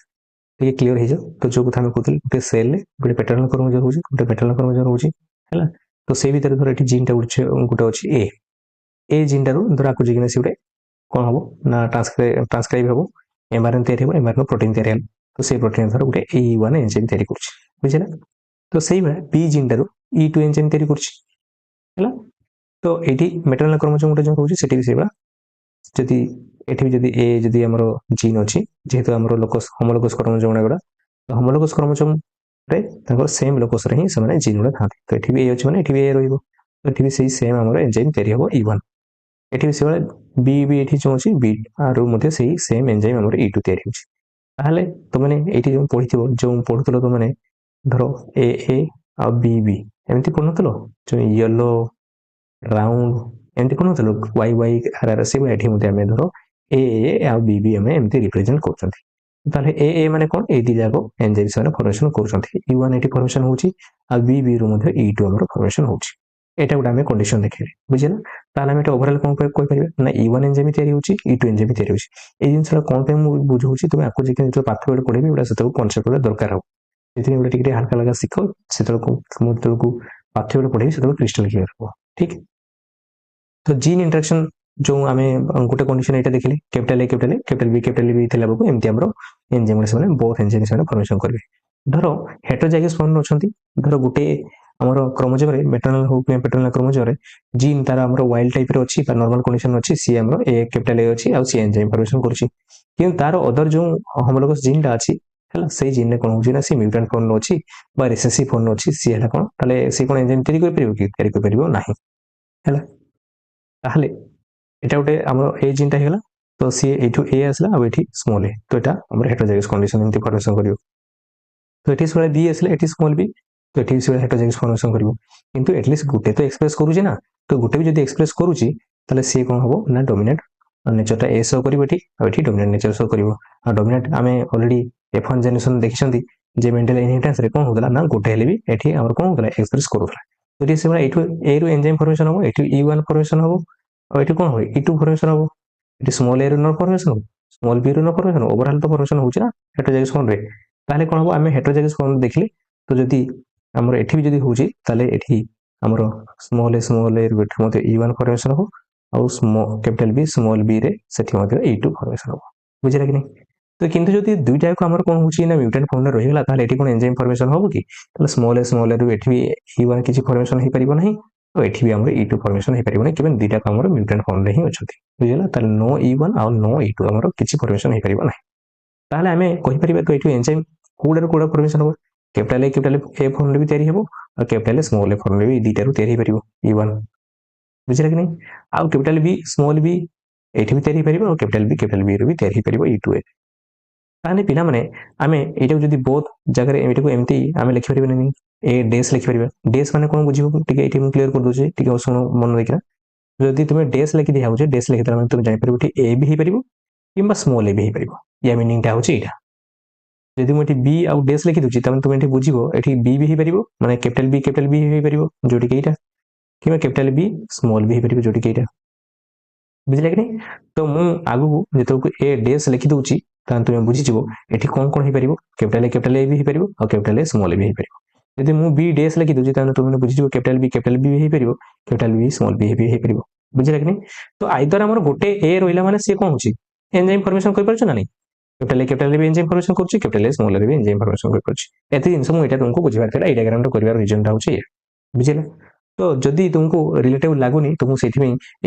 [SPEAKER 1] टे क्लीयर हो जाओ तो जो कथा कहते गोटे सेल गोटे पैटर्नल क्रोमोजोम रोचे गोटे पैटर्नल क्रोमोजोम रोचे है तो से भीतर धर ये जीनटा गोटे अच्छे ए जीनटा धर आपको जीना सी गोटे कौन हम ना ट्रांसक्राइब हम एमआरएन तैयारी हम एमआरएन प्रोटीन तैयारी तो से प्रोटीन धर गोटे E1 एंजाइम तैयारी कर तो से भाई बी जीनटार E2 एंजाइम तैयारी कर तो ये मेटरनल क्रोमोजोम गोटे जो रोचे से भी जदि एठी भी जदि ए जदि हमरो जीन अछि जेहेतु हमरो लोकस होमोलोगस क्रोमोजोम गुड़ा तो होमोलोगस क्रोमोजोम रे तांकर सेम लोकस रे ही समान जीन गुड़ा थाते तो एठी भी ए अछि माने एठी भी ए रहइबो तो एठी भी सेही सेम हमरो एंजाइम तैयारी हबो E1 एठी भी सेबा बी भी एठी जो अछि बी आरो मध्ये सेही सेम एंजाइम हमरो E2 तैयारी होछि ताहले तो माने एठी जो पढिथिबो जो पढुतलो तो माने धरो ए आ बी एमति पढुतलो जो येलो राउंड एमती कौन होता Y Y R R C एठी मध्ये आमे धरो ए आ बी आमे एमती रिप्रेजेंट करछंती ताले ए माने कोन ए दी जागो एंजाइम से फॉर्मेशन करछंती E1 एठी फॉर्मेशन होउची आ बी रो मध्ये E2 हमर फॉर्मेशन होउची एटा गुडा आमे कंडीशन देखिले बुझिला ताले आमे ओवरऑल कोन कहि परिबा ना E1 एंजाइम तयारी होउची E2 एंजाइम तयारी होउची ए जिनसरा कोन पे मु बुझौची तुमे आको जे जो पाठ्य बेड पढिबे उडा सेतो कॉन्सेप्ट उडा दरकार हो जेति उडा टिके हल्का लगा सिखो सेतो को मुतल को पाठ्य बेड पढिबे सेतो क्रिस्टल क्लियर हो ठीक तो जीन इंटरेक्शन जो आम गोटे कंडीशन ये देखिले कैपिटल ए बी थिला बेलू एमती हमरो एंजाइम से बोथ एंजाइम से फॉर्मेशन करेंगे धर हेटेरोजाइगस फॉर्म अच्छा धर गोटे आमर क्रोमोजोम रे मेटरनल हो पैटर्नल क्रोमोजोम रे जीन तार हमरो वाइल्ड टाइप रे अछि नॉर्मल कंडीशन अछि सी हमरो ए कैपिटल ए अछि आ सी एंजाइम फॉर्मेशन करछि किंतु तार अदर जो होमोलोगस जीन टा अछि हला से जीन ने कोन होछि ना सी म्यूटेंट फॉर्म अछि बा रिसेसिव फॉर्म अछि सी हला कोन ताले सी कोन एंजाइम तयारी कर परिबो कि तयारी कर परिबो नाही हला ताहले एटा गोटे हमर ए जीनटा हेला तो सी एठू ए आसला आ एठी स्मॉल ए तो एटा हमर हेटेरोजाइगस कंडीशन एमती फॉर्मेशन करियो तो एठी स्मॉल बी आसला एठी स्मॉल बी तो एठी से हेटेरोजाइगस फॉर्मेशन करियो किंतु एटलीस्ट गुटे तो एक्सप्रेस करूची ना तो गुटे भी जदी एक्सप्रेस करूची ताले सी कोन हबो ना डोमिनेट नेचरटा ए शो करिवो एठी आ एठी डोमिनेट नेचर शो करिवो आ डोमिनेट आमे ऑलरेडी F1 जनरेशन देखिसंती जे मेंडल इनहेरिटेंस रे कोन होतला ना गुटे हेले भी एठी हमर कोन होतला एक्सप्रेस करूतला तो एठी से एठू ए रो एंजाइम फॉर्मेशन हबो एठी E1 फॉर्मेशन हबो और ये कौन हो E2 फॉर्मेशन हम ये स्मॉल ए रो फॉर्मेशन हो स्मॉल बी रो फॉर्मेशन ओवरऑल तो फॉर्मेशन होची ना हेटेरोजाइगस फॉर्म रे ताले कोन हो आमे हेटेरोजाइगस फॉर्म देखले तो जदी हमर एठी भी जदी होची ताले एठी हमर स्मॉल ए रो मते E1 फॉर्मेशन हो और कैपिटल बी रे सेठी मते E2 फॉर्मेशन हो बुझिला कि नहीं तो किंतु जदी दुईटा को हमर कोन होची ना म्यूटेंट फॉर्म रे रहिला ताले एठी कोन एंजाइम फॉर्मेशन हो कि ताले स्मॉल ए रो एठी भी E1 किछि फॉर्मेशन हे परिबो नहीं तो एठी भी हमर E2 फॉर्मेशन हे परिबो नै केवल दुईटा का हमर म्यूटेंट फॉर्म रे ही अछथि बुझिला ताले नो E1 और नो E2 हमर किछि फॉर्मेशन हे परिबो नै ताले हमें कहि परिबा तो एठी एंजाइम कोडा फॉर्मेशन हो कैपिटल ए फॉर्म रे भी तयारी हेबो और capital A small A form रे भी दुईटा रो तयारी हे परिबो E1 बुझिला कि नै आ कैपिटल बी स्मॉल बी एठी भी तयारी हे परिबो और कैपिटल बी रो भी तयारी हे परिबो E2 ए ताने पिला माने आमे एटा जदी बोथ जगह रे एटा को एमती आमे लिखि परिबो नै ए डेस लिखि परिबा डेस माने कोन बुझिबो टिके एठी हम क्लियर कर दोछे टिके सुनो मन देखिना जदि तुमे डेस लिखि दिया होचे डेस लिखि तमे तुम जानि परिबो ठी ए भी हे परिबो किंबा स्मॉल ए भी हे परिबो या मीनिंग टा होचे एटा जदि मोठी बी आउ डेस लिखि दोची तमे तुम एठी बुझिबो एठी बी भी हे परिबो माने कैपिटल बी हे परिबो जोटी के एटा किंबा कैपिटल बी स्मॉल बी हे परिबो जोटी के एटा बुझिले कि नहीं तो मु आगु जेतो ए डेस लिखि दोची तान तुम बुझीज ये कौन कौन हो पार कैपिटल ए भी हो पार और कैपिटल ए स्मॉल ए भी हो पार जदि मुझे बी डैश लिखी दूसरी तुमने बुझीज कैपिटल बी हो पार कैपिटल बी स्मॉल बी भी हो पार बुझे कि नहीं तो आइदर आम गोटे ए रहा मैंने सी कौन हो एंजाइम फॉर्मेशन कर पार ना नहीं कैपिटल भी एंजाइम फॉर्मेशन करुच्ची capital A small B enzyme formation कर पार्टी एत जिन मुझे तुमको बुझार था ये डायग्राम कर रिजन हूँ बुझे तो जदि तुमको रिलेटिव लगुनि तुमको से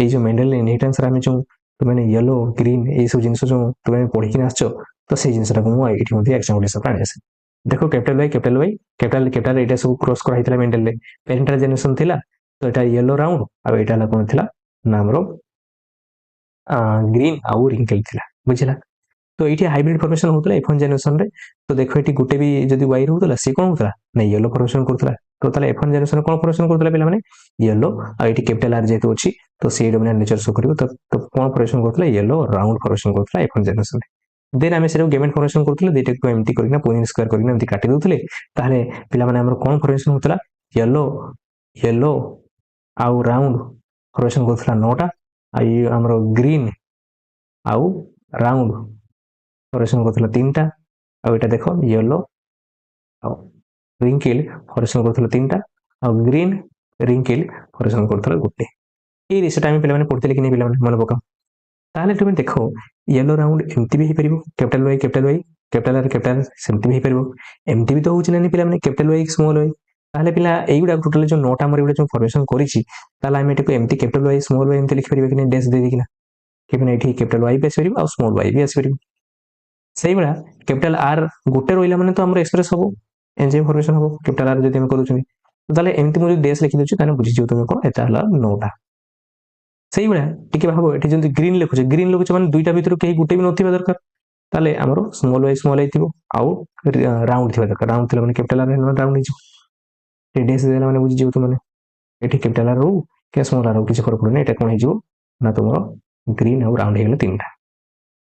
[SPEAKER 1] जो मेंडल इनहेरिटेंस आम जो तुमने येलो ग्रीन ये सब जिन जो तुम पढ़ी आस तो से जिनसा मुझे एग्जाम्पल हिसाब से आसे देखो कैपिटल वाई कैपिटल कैपिटल ये सब क्रॉस कराई मेंडल पेरेंटल जेनेरेशन थिला तो यहाँ येलो राउंड आ यहाँ कौन थी ना आमर ग्रीन आउ रिंकल थिला बुझला तो ये हाइब्रिड फॉर्मेशन होता F1 जेनेरेशन रे तो देखो ये गोटे भी जदि वाई होता सी कौन होता ना येलो फॉर्मेशन करता तो F1 जेनेरेशन कौन फॉर्मेशन करता पे मैंने येलो और ये कैपिटल आर जेहेतु अच्छी तो सी डोमिनेंट नेचर शो कर तो कौन फॉर्मेशन करता येलो राउंड फॉर्मेशन करता F1 जेनेरेशन देन आम से गेमेट फॉर्मेशन करते दुईटा एमती करना पुनी स्क्वायर करना एमती काटी दौले ताहले पिला माने हमर कौन फॉर्मेशन होता येलो येलो आउ राउंड फॉर्मेशन करता 9टा आमर ग्रीन आउ राउंड फॉर्मेशन करता 3टा आउ एटा देखो येलो रिंकिल फॉर्मेशन करता 3टा आउ ग्रीन रिंकिल फॉर्मेशन करता गोटे ये रेसटा आम पे पढ़ते कि नहीं पे मन पका ताहले तुम देख येलो राउंड एमती भी हो पार कैपिटल आर कैपिटल सेमती भी हो पार एमती भी तो होना नहीं पे कैपिटल वाई स्मॉल वाई ताहले पिला एगुड़ा टोटल जो 9टा आम जो फॉर्मेशन करें एमती कैपिटल वाई स्मॉल वाई एमती लिखिपर कि डैश दे देना कि कैपिटल वाई भी आसपार और स्मॉल वाई भी आसपार से भाया कैपिटल आर गोटे रहा मैंने तो आम एक्सप्रेस हम एंजाइम फॉर्मेशन हम कैपिटल आर जब करें एमती मुझे डैश लिखिदे बुझीज तुम कौन एटा 9टा से भाया टी भाव ये जब ग्रीन लिखुचे मैंने दुईटा भर कहीं गोटे भी ना दरकार ताले आमर स्मॉल वाई थी आउ राउंड थी दरकार राउंड थी मैंने कैपिटल आर राउंड हो डैश देला मैंने बुझीज तुमने ये कैपिटल आर हो क्या स्मॉल आर हो किसी फरक पड़े ये कौन हो तुम ग्रीन आउ राउंड हो 3टा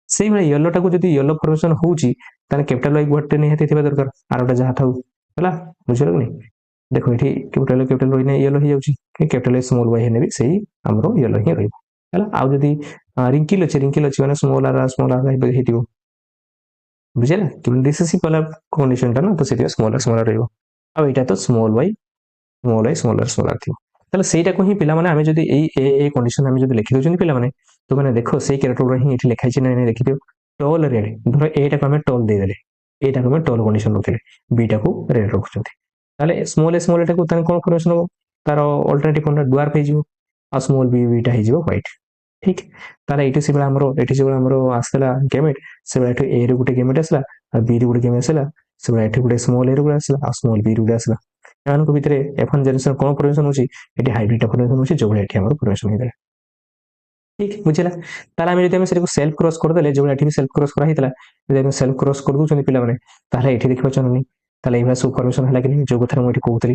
[SPEAKER 1] से भाई येलो टाक जब येलो फॉर्मेशन होची कैपिटल वाई गोटे निहाती थी दरकार आर गोटे जहाँ था बुझल कि नहीं देखो ये कैपिटल रही येलो हो जाऊँगी कैपिटल स्मॉल वाई है भी सही आमर येलो ही रही आउ जदि रिंकिल अच्छे मैंने स्मॉल आर हो बुझेगा कि रिसेसिव वाला कंडीशन टा ना तो स्मॉल आर रहा तो स्मॉल वाई थी ताले सेटा को ही पिला माने आमे जदि ए कंडीशन आमे जदि लिखि दोचन पिला माने तो माने देखो से कैरेक्टर ही एठी लिखाई छै नै देखि दियो टॉल रेड धरो एटा को आमे टॉल दे देले एटा को आमे टॉल कंडीशन रखले बी टा को रेड रखुचंती ताले स्मॉल टा को ताने कोन फॉर्मेशन हो तार अल्टरनेटिव कोन ड्वार्फ हे जिवो आ स्मॉल बी टा हे जिवो व्हाइट ठीक ताले एठी से हमरो आसला गेमेट से एठी ए रे गुटे गेमेट आसला आ बी रे गुटे गेमेट आसला से एठी गुटे स्मॉल ए रे गुटे आसला आ स्मॉल बी रे गुटे आसला एमानक भितर F1 जेनेरेशन कौन फॉर्मेशन होची एटी हाइब्रिड फॉर्मेशन होची जो एठी हमर फॉर्मेशन हेतला ठीक बुझिला ताला हम जदि हम सेल्फ क्रॉस कर देले जो एठी भी सेल्फ क्रॉस करा हितला जदि हम सेल्फ क्रॉस कर दोछन पिला माने ताले एठी देखबा चननी ताले एबा सब फॉर्मेशन हला कि नहीं जो कथा हम एठी कहउतली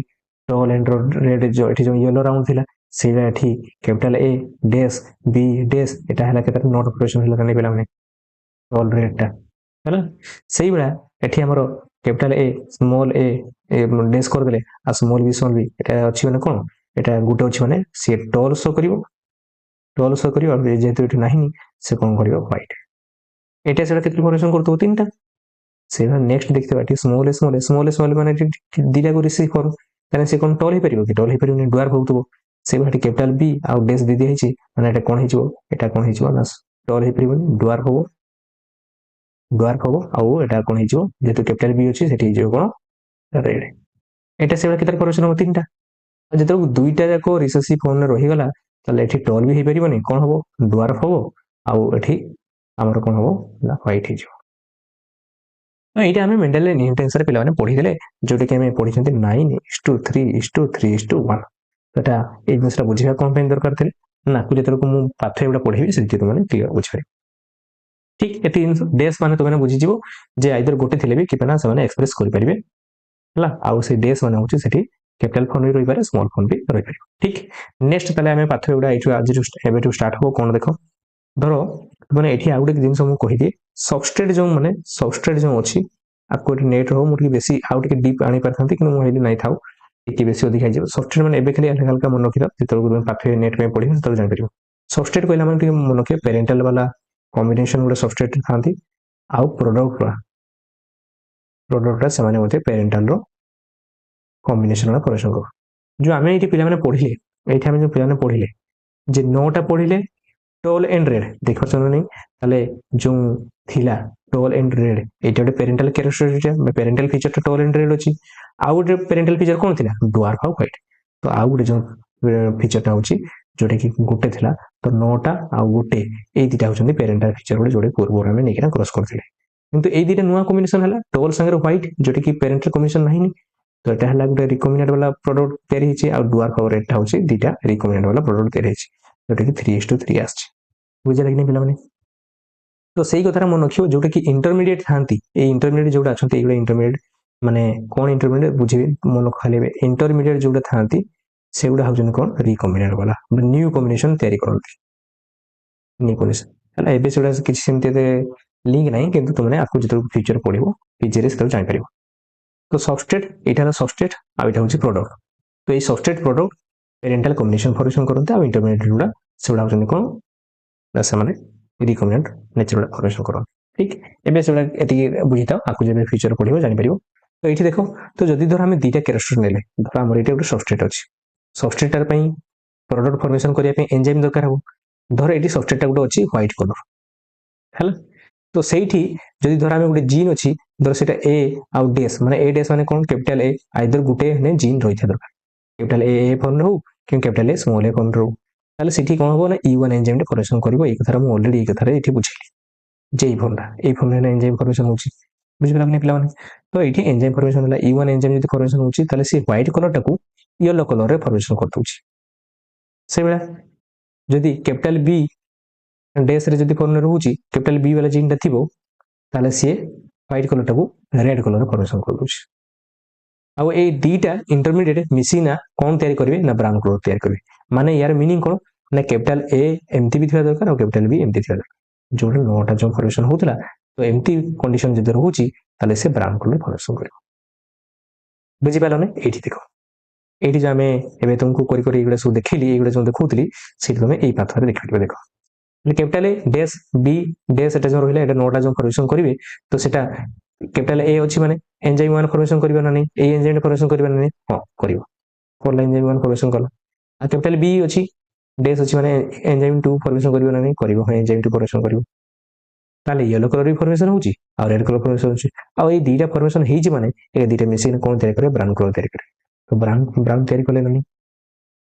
[SPEAKER 1] टॉल एंड रेड जो एठी जो येलो राउंड थिला सेला एठी capital A dash B dash एटा हला केता नोट फॉर्मेशन हला कने पिला माने टॉल रेड टा हला सही बडा एठी हमरो capital A small A dash कर देले आ स्मॉल बी एटा अछि माने कोन एटा गुटे अछि माने से टॉल शो करियो जेहेतु एठी नाही से कोन करियो व्हाइट एटा सेटा केतली फॉर्मेशन करतो 3टा से नेक्स्ट देखते बाटी स्मॉल माने दिला को रिसीव करू ताने से कोन टॉल हे परिबो कि टॉल हे परिबो ड्वार्फ होतबो से बाटी कैपिटल बी आ डैश दे दे हिची माने एटा कोन हिजो एटा कोन हिजो ना टॉल हे परिबो ड्वार्फ हो आउ एटा कोन हिजो जेतु कैपिटल बी अछि सेठी हिजो कोन रेड एटा से केतर फॉर्मेशन हो 3टा जतो दुईटा जाको रिसेसिव फॉर्म में रही गला ताले एठी टॉल भी हे परिबोनी कोन होबो ड्वार्फ होबो आउ एठी हमर कोन होबो ना व्हाइट हिजो एटा हमें मेंडल इनहेरिटेंस रे पिला माने पढी देले जोटे के हमें पढी छथि 9:3:3:1 एटा ए जिनसटा बुझिया कोन पेन दरकार थिले ना को जेतर को मु पाठे एटा पढेबी सेति तो माने क्लियर बुझाइ ठीक एति डैश माने तो माने बुझी जीवो जे आइदर गोटे थिले भी किपना से माने एक्सप्रेस करि परिबे हला आउ से डैश माने होची सेठी कैपिटल फॉर्म रही पारे स्मॉल फॉर्म भी रही पारे ठीक नेक्स्ट ताले हमें पाठ एटा एठु आज एबेटु स्टार्ट हो कोन देखो धरो माने एठी आ गुटे जिंस हम कहि दे सबस्ट्रेट जो अछि आपको नेट हो मुठी बेसी आउट के डीप आनी परथांती कि मु हेली नै थाउ कि बेसी अधिक जाय सबस्ट्रेट माने एबे खाली हल्का मन रखिरा जेतर को पाठे नेट में पढी तो जान परिबो सबस्ट्रेट कहला माने मन के पेरेंटल वाला कॉम्बिनेशन गुटे सबस्ट्रेट थांती आउ प्रोडक्ट से मते पेरेंटाल रो कॉम्बिनेशन करेक्शन कर जो आम ये पे पढ़े ये जो पे पढ़े जे 9टा पढ़े टोल एंड रेड देख नहीं ताले जो थिला टोल एंड रेड ये गोटे पेरेंटाल कैरेक्टर पेरेंटाल फीचर टोल एंड रेड अच्छी आउ गोटे पेरेंटाल फीचर कौन थी डुआर्फ आउ व्हाइट तो आउ गोटे जो फीचरटा हूँ जोटा कि गोटे थिला तो 9टा आउ गोटे ये दुटा हूँ पेरेंटाल फीचर गोटे जोड़े पूर्व आम नहीं क्रॉस करते किंतु ये दुटा नुआ कॉम्बिनेशन है टोल सागर व्हाइट जोटा कि पेरेंटाल कॉम्बिनेशन नहीं तो यहाँ है गोटे रिकमेंडेड वाला प्रोडक्ट या डुआर्फ आउ रेडटा हूँ दुटा रिकमेंडेड वाला प्रोडक्ट या जोटा कि 3:3 आस बुझे कि पे तो सही कथा मन रखियो जोटा कि इंटरमीडिएट था इंटरमीडिएट जोटा अच्छा ये इंटरमीडिएट माने कौन इंटरमीडिएट बुझे मन खाली इंटरमीडिएट जोटा था से गुड़ा हूँ कौन रिकम्बिनेट वाला न्यू कॉम्बिनेशन तैयारी करती न्यू कॉम्बिनेशन है एवं से किसी लिंक ना कि तुमने आपको जो फ्यूचर पढ़ो पीजी से जापर तो सबस्ट्रेट यहाँ सबस्ट्रेट आईटा हूँ प्रोडक्ट तो ये सबस्ट्रेट प्रोडक्ट पेरेंटाल कॉम्बिनेशन फॉर्मेशन करते आ इंटरमीडिएट गुड़ा से गुड़ा हूँ कौन से रिकमेंड नेचुरल फॉर्मेशन कर ठीक एबे से बुझी था आपको जब फ्यूचर पढ़ो जापर तो ये देख तो जदि धर आम दुटा कैरेक्टर ने धर आम ये गोटे सबस्ट्रेट अच्छी सबस्ट्रेटार प्रोडक्ट फॉर्मेशन करने एंजाइम दरकार हम धर ये सबस्ट्रेटा गोटे अच्छी व्हाइट कलर है तो सही जदि धर आम गोटे जीन अच्छी धर से ए आउ डेस माने ए डेस माने कौन कैपिटल ए आइदर गोटे जीन रही था दरकार कैपिटल ए फॉर्म हो कि capital A small A form रो ताले सिटी कौन हो ना E1 एंजाइम फॉर्मेशन करिवो ए कथा मु ऑलरेडी ए कथा रे एठी बुझिली जे ए फॉर्म रे एंजाइम फॉर्मेशन होची बुझिला कि पिला माने तो एठी एंजाइम फॉर्मेशन होला E1 एंजाइम जदि फॉर्मेशन होची ताले से व्हाइट कलर टाकू येलो कलर रे फॉर्मेशन कर दोची से बेला जदि कैपिटल बी डेस रे जदि फॉर्म रहउची कैपिटल बी वाला जीन थिबो ताले से व्हाइट कलर टाकू रेड कलर रे फॉर्मेशन कर दोची आउ ए दीटा इंटरमीडिएट मिसिना कौन तैयारी करेंगे ना ब्राउन कलर तैयारी करेंगे माने यार मीनिंग कौन ना कैपिटल ए एमती भी दरकार और कैपिटल बी एमती दरकार जो 9टा जो फॉर्मेशन होता तो एमती कंडीशन जब रोचे ताले से ब्राउन कलर फॉर्मेशन कर बुझी पाल ना ये देख ये जो आम ए तुमको कर सब देखली ये जो देखी से तुम यही पाथर देख देख कैपिटल ए डेस बी डेस जो रहा 9टा जो फॉर्मेशन करेंगे तो सेटा कैपिटल ए अच्छी माने एंजाइम 1 फॉर्मेशन करबा ना नहीं ए एंजाइम फॉर्मेशन करबा ना नहीं हां करिवो कोन एंजाइम 1 फॉर्मेशन कला आ कैपिटल बी अच्छी डेस अच्छी माने एंजाइम 2 फॉर्मेशन करबा ना नहीं करिवो हां एंजाइम 2 फॉर्मेशन करिवो ताले येलो कलर भी फॉर्मेशन होची और रेड कलर फॉर्मेशन होची आ ए दीटा फॉर्मेशन हेजी माने ए दीटा मिसिन कोन तैयारी करे ब्राउन कलर तैयारी करे तो ब्राउन तैयारी करले नहीं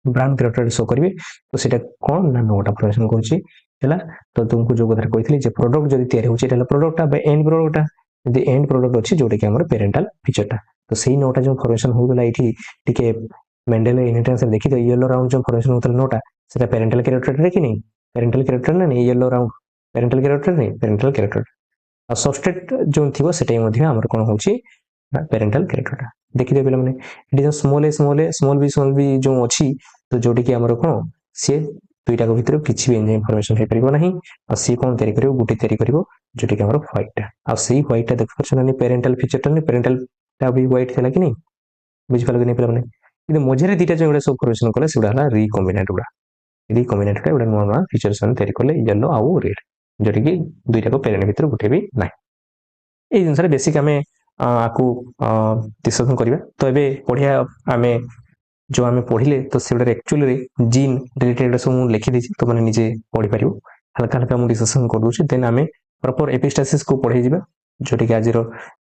[SPEAKER 1] ब्राउन कैरेक्टर शो करिवे तो सेटा कोन ना 9टा फॉर्मेशन करची हैला तो तुमको जो कथा कहितली जे प्रोडक्ट जदी तैयारी होची एटा प्रोडक्टटा बे एंड प्रोडक्टटा यदि एंड प्रोडक्ट अच्छी जोटा कि हमारे पेरेंटाल फीचरटा तो सही 9टा जो फॉर्मेशन होगला ये टिके मेंडल इनहेरिटेंस देखी तो येलो राउंड जो फॉर्मेशन होता 9टा सेटा पेरेंटाल कैरेक्टर रे कि नहीं पेरेंटाल कैरेक्टर ना नहीं येलो राउंड पेरेंटाल कैरेक्टर नहीं पेरेंटाल कैरेक्टर आ सबस्ट्रेट जो थिबो सेटा मध्ये हमर कोन होची पेरेंटाल कैरेक्टरटा देखि दे बेला माने इट जो स्मॉल बी जो अच्छी तो जोटी कि हमर कोन से दुईटा को भीतर किसी भी एंजाइम फॉर्मेशन हो परिबो नहीं और सी कोन तैयारी करिवो गुटी तैयारी करिवो जोटी कि हमर व्हाइट आ सही व्हाइट देख परछन नहीं पेरेंटाल फीचरटा नहीं पेरेंटाल टा भी व्हाइट थिला कि नहीं बुझ पालो कि नहीं पिला माने किंतु मझरे दीटा जो एडा सब फॉर्मेशन कले सेडा हला रिकॉम्बिनेट गुडा रिकॉम्बिनेट का एडा नुवा फीचर सन तैयारी कले येलो आ रेड जोटी कि दुईटा को पेरेंट भीतर गुटे भी नहीं ए जिंस रे बेसिक हमें आकु डिस्कशन करबा तो एबे पढिया हमें जो आम पढ़ले तो से एक्चुअली जीन रिलेटेड सब लिखी दी तो मैंने निजे पढ़ी पार हल्का हल्का मुझे डिस्कसन कर दूसरी देन आम प्रॉपर एपिस्टासिस को पढ़े जा जोटा कि आज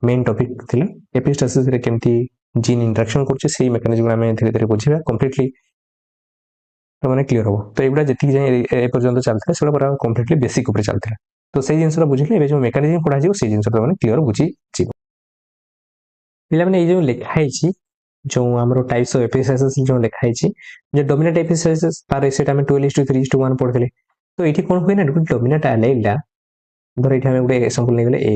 [SPEAKER 1] मेन टॉपिक थिला एपिस्टासिस रे केमती जीन इंटरेक्शन करछे सेही मेकानिज्म आम धीरे धीरे बुझिबा कंप्लीटली तो मैंने क्लियर हो तो एगुड़ा जी जाए ए पर्यंत चलता है पूरा कंप्लीटली बेसिक ऊपर चलता तो से जिनसा बुझे जो मेकानिज्म पढ़ा से जिन क्लियर बुझी पे ये जो लिखाई जो आमर टाइप्स ऑफ एपिसाइसिस जो लिखाई जो डोमिनेंट एपिसाइसिस तार सेटा हम 12:3:1 पढ़ते तो ये कौन हुए ना डोमिनेंट एलाइलटा धर ये आम गोटे एग्जांपल नहीं गले ए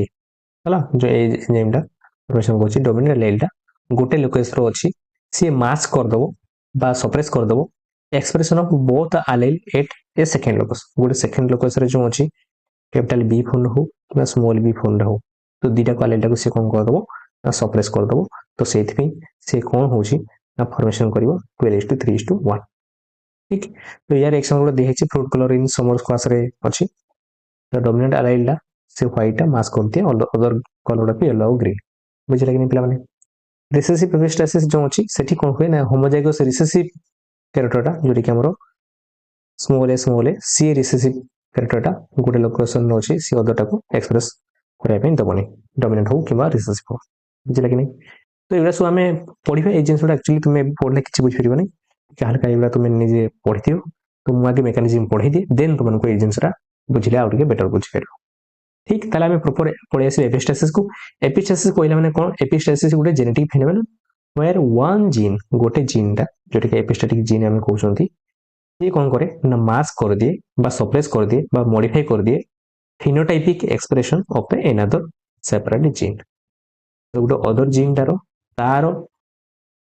[SPEAKER 1] है जो एंजाइमटा फॉर्मेशन कर डोमिनेंट एलाइलटा गोटे लोकेस रो अच्छी सी मास्क करदब बा सप्रेस करदब expression of both allele at a second locus गोटे सेकेंड लोकस रे जो अच्छी कैपिटल बी फॉर्म हो कि स्मॉल बी फॉर्म हो तो दुईटा एलाइलटा को सी कौन करदब सप्रेस करदब तो से कौन हो फॉर्मेशन कर 12:3:1 ठीक तो यार एग्जांपल दिखाई fruit colour in summer class रे अच्छी तो डोमिनेंट एलाइलटा से व्हाइट मास्क कर दिए अदर कलर गुड़ा येलो और ग्रीन बुझे कि नहीं पिला रिसेसिव एपिस्टासिस जो अच्छी सेठी कौन हुए ना होमोजाइगस रिसेसिव कैरेक्टरटा जोटा कि आमर स्मॉल ए सी रिसेसिव कैरेक्टरटा गोटे लोकेशन अच्छी सी अदरटा को एक्सप्रेस करने दबनी डोमिनेंट हो कि रिसेसिव हो बुझे कि नहीं तो ये सब आम पढ़ा ये जिनसा एक्चुअली तुम्हें पढ़ले किसी बुझीपार हल्का ये तुम निजे पढ़ी थो तो मुझे आगे मेकानिजम पढ़ी दिए देन तुमको ये जिनसा बुझे आउ बेटर बुझीपार ठीक ताले आम प्रॉपर पढ़े आस एपिस्टासिस को एपिस्टासिस कहला माने कौन एपिस्टासिस गोटे genetic phenomenon where one gene गोटे जीनटा जोटा कि एपिस्टाटिक जीन आम कहते ये कौन करे ना मास्क कर दिए सप्रेस कर दिए मॉडिफाई कर दिए phenotypic expression of another separate gene तो गोटे अदर जीन तार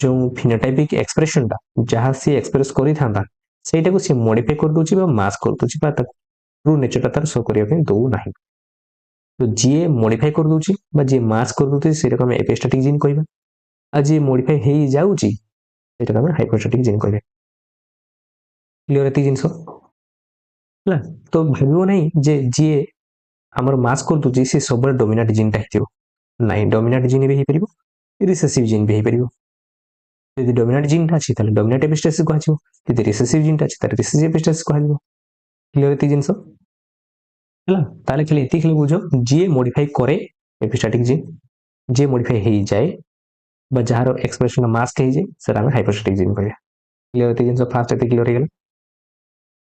[SPEAKER 1] जो फिनोटाइपिक एक्सप्रेशन जहाँ सी एक्सप्रेस करता से सी मॉडिफाई कर दूसरी मास्क कर दूसरी ट्रू नेचर तार शो करने दौ ना तो जी मॉडिफाई कर दूसरी जी मास्क कर दूसरी से एपिस्टाटिक जीन कहबा आ जी मॉडिफाई हो जाऊँगी हाइपोस्टाटिक जीन कहबे क्लियर एति जिनस तो भाव नहीं जे जी आमर मास्क कर दूसरी सी सब डोमिनेंट जीनटा हो ना डोमिनेंट जीन भी हो पार रिसेसिव जीन भी हो पार यदि डोमिनेंट जीनटा अच्छी डोमिनेंट एपिस्टासिस कह यदि रिसेसिव जीनटा अच्छी रिसेसिव एपिस्टासिस कह क्लियर एति जिनस ताले खाली इति खाली बुझ जी मॉडिफाई करे एपिस्टाटिक जीन जी मॉडिफाई हो जाए जार एक्सप्रेशन मास्क हो जाए से हाइपोस्टाटिक जीन कह क्लियर एति जिनस फास्ट एति क्लियर हो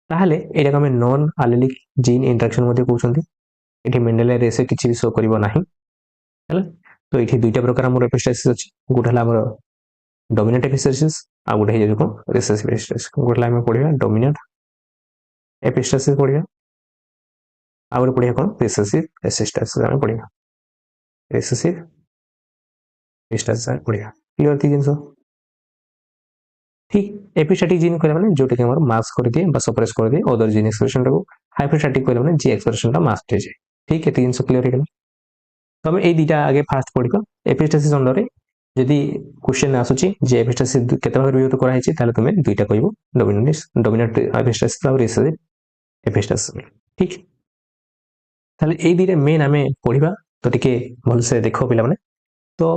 [SPEAKER 1] ताहले एटा को नॉन एलेलिक जीन इंटरेक्शन मध्ये कहउछंती एठी मेंडेलियन रेशियो किछि भी शो करिवो नाही हला तो एठी दुईटा प्रकार हमर एपिस्टासिस अछि गोटे हला हमर डोमिनेंट एपिस्टासिस आ गोटे हे जो रिसेसिव एपिस्टासिस गोटे हम पढिबा डोमिनेंट एपिस्टासिस पढिबा आ गोटे पढिबा कोन रिसेसिव एपिस्टासिस हम पढिबा रिसेसिव एपिस्टासिस पढिबा क्लियर थी जिंसो ठीक एपिस्टाटिक जीन कहला माने जोटा कि हमर मास्क कर दिए सप्रेस कर दिए अदर जीन एक्सप्रेशन को हाइपोस्टाटिक कहला माने जी एक्सप्रेशन ता मास्क हो जाए ठीक एति जिंस क्लियर हो तो हम ए दुईटा आगे फास्ट पढ़िबा एपिस्टासिस अंडर जदि क्वेश्चन आसुची जे एपिस्टासिस केते भाग विभक्त करा हैछि ताले तुमे दुईटा कहबो डोमिनेंट एपिस्टासिस और रिसेसिव एपिस्टासिस ठीक ताले ए दुईटा मेन आमे पढ़िबा तो टिके भल से देखो पिला माने तो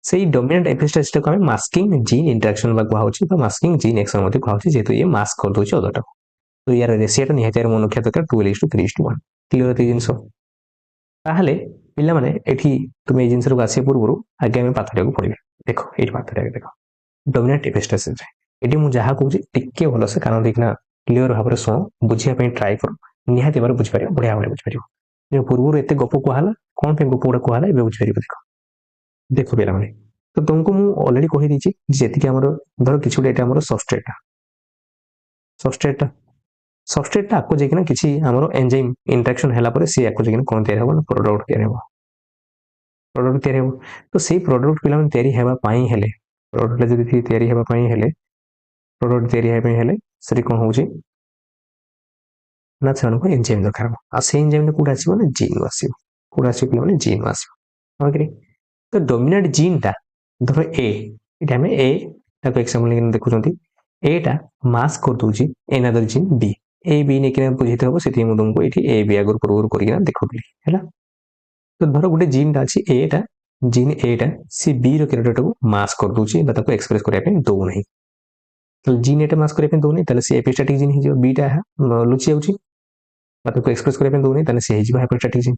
[SPEAKER 1] से डोमिनेंट एपिस्टासिस को हमें मास्किंग जीन इंटरेक्शन बा कहा होछि तो मास्किंग जीन एक्शन मध्ये कहा होछि जेतु ये मास्क कर दोछि अदरटा तो यार रेशियो निहाती मन रखिया दरकार 2:3:1 क्लियर एति जिंस ताहले पिला माने एठी तुमे ए जिंस रो आसे पूर्व आगे हम पाथरिया को पढिबे देखो एठी पाथरिया देखो डोमिनेंट एपिस्टासिस एठी मु जहा कहूछि टिके भलो से कान देखना क्लियर भाबरे सुनो बुझिया पे ट्राई करो निहाती बार बुझ पारियो बढ़िया भाबरे बुझ पारियो जे पूर्व एते गप को हाला कोन पे गप गुडा को हाला एबे बुझ पारियो देखो देखो पिला माने तो तुमको मु ऑलरेडी कहि दिछि जेति कि हमर धर किछु एटा हमर सबस्ट्रेट आको जेकिना किछि हमर एंजाइम इंटरेक्शन हैला परे से आको जेकिना कोन तयार होबो प्रोडक्ट तयार होबो तो सेही प्रोडक्ट पिला माने तयारी हेबा पई हेले प्रोडक्ट जदि तयारी हेबा पई हेले प्रोडक्ट तयारी हेबा पई हेले सरी कोन होउछि ना छन को एंजाइम दरकार आ से एंजाइम कोड आसीबो ना जीन आसीबो कोड आसीबो पिला माने जीन आसीबो ओके तो डोमिनेंट जीन टा धर ए इटा में ए ताको एग्जांपल लेकिन देखुछंती ए टा मास्क कर दोछि एनादर जीन बी ए बी ने किना बुझिते हो सेति मु तुमको एठी ए बी आगर पूर्व करिना देखोबली हैला तो धर गोटे जीन टा अछि ए टा जीन ए टा सी बी रो कैरेक्टर को मास्क कर दोछि बा ताको एक्सप्रेस करिया पे दो नहीं तो जीन ए टा मास्क करिया पे दो नहीं तले सी एपिस्टाटिक जीन हि जो बी टा लुचि आउछि बा ताको एक्सप्रेस करिया पे दो नहीं तले सी हि जो हाइपोस्टाटिक जीन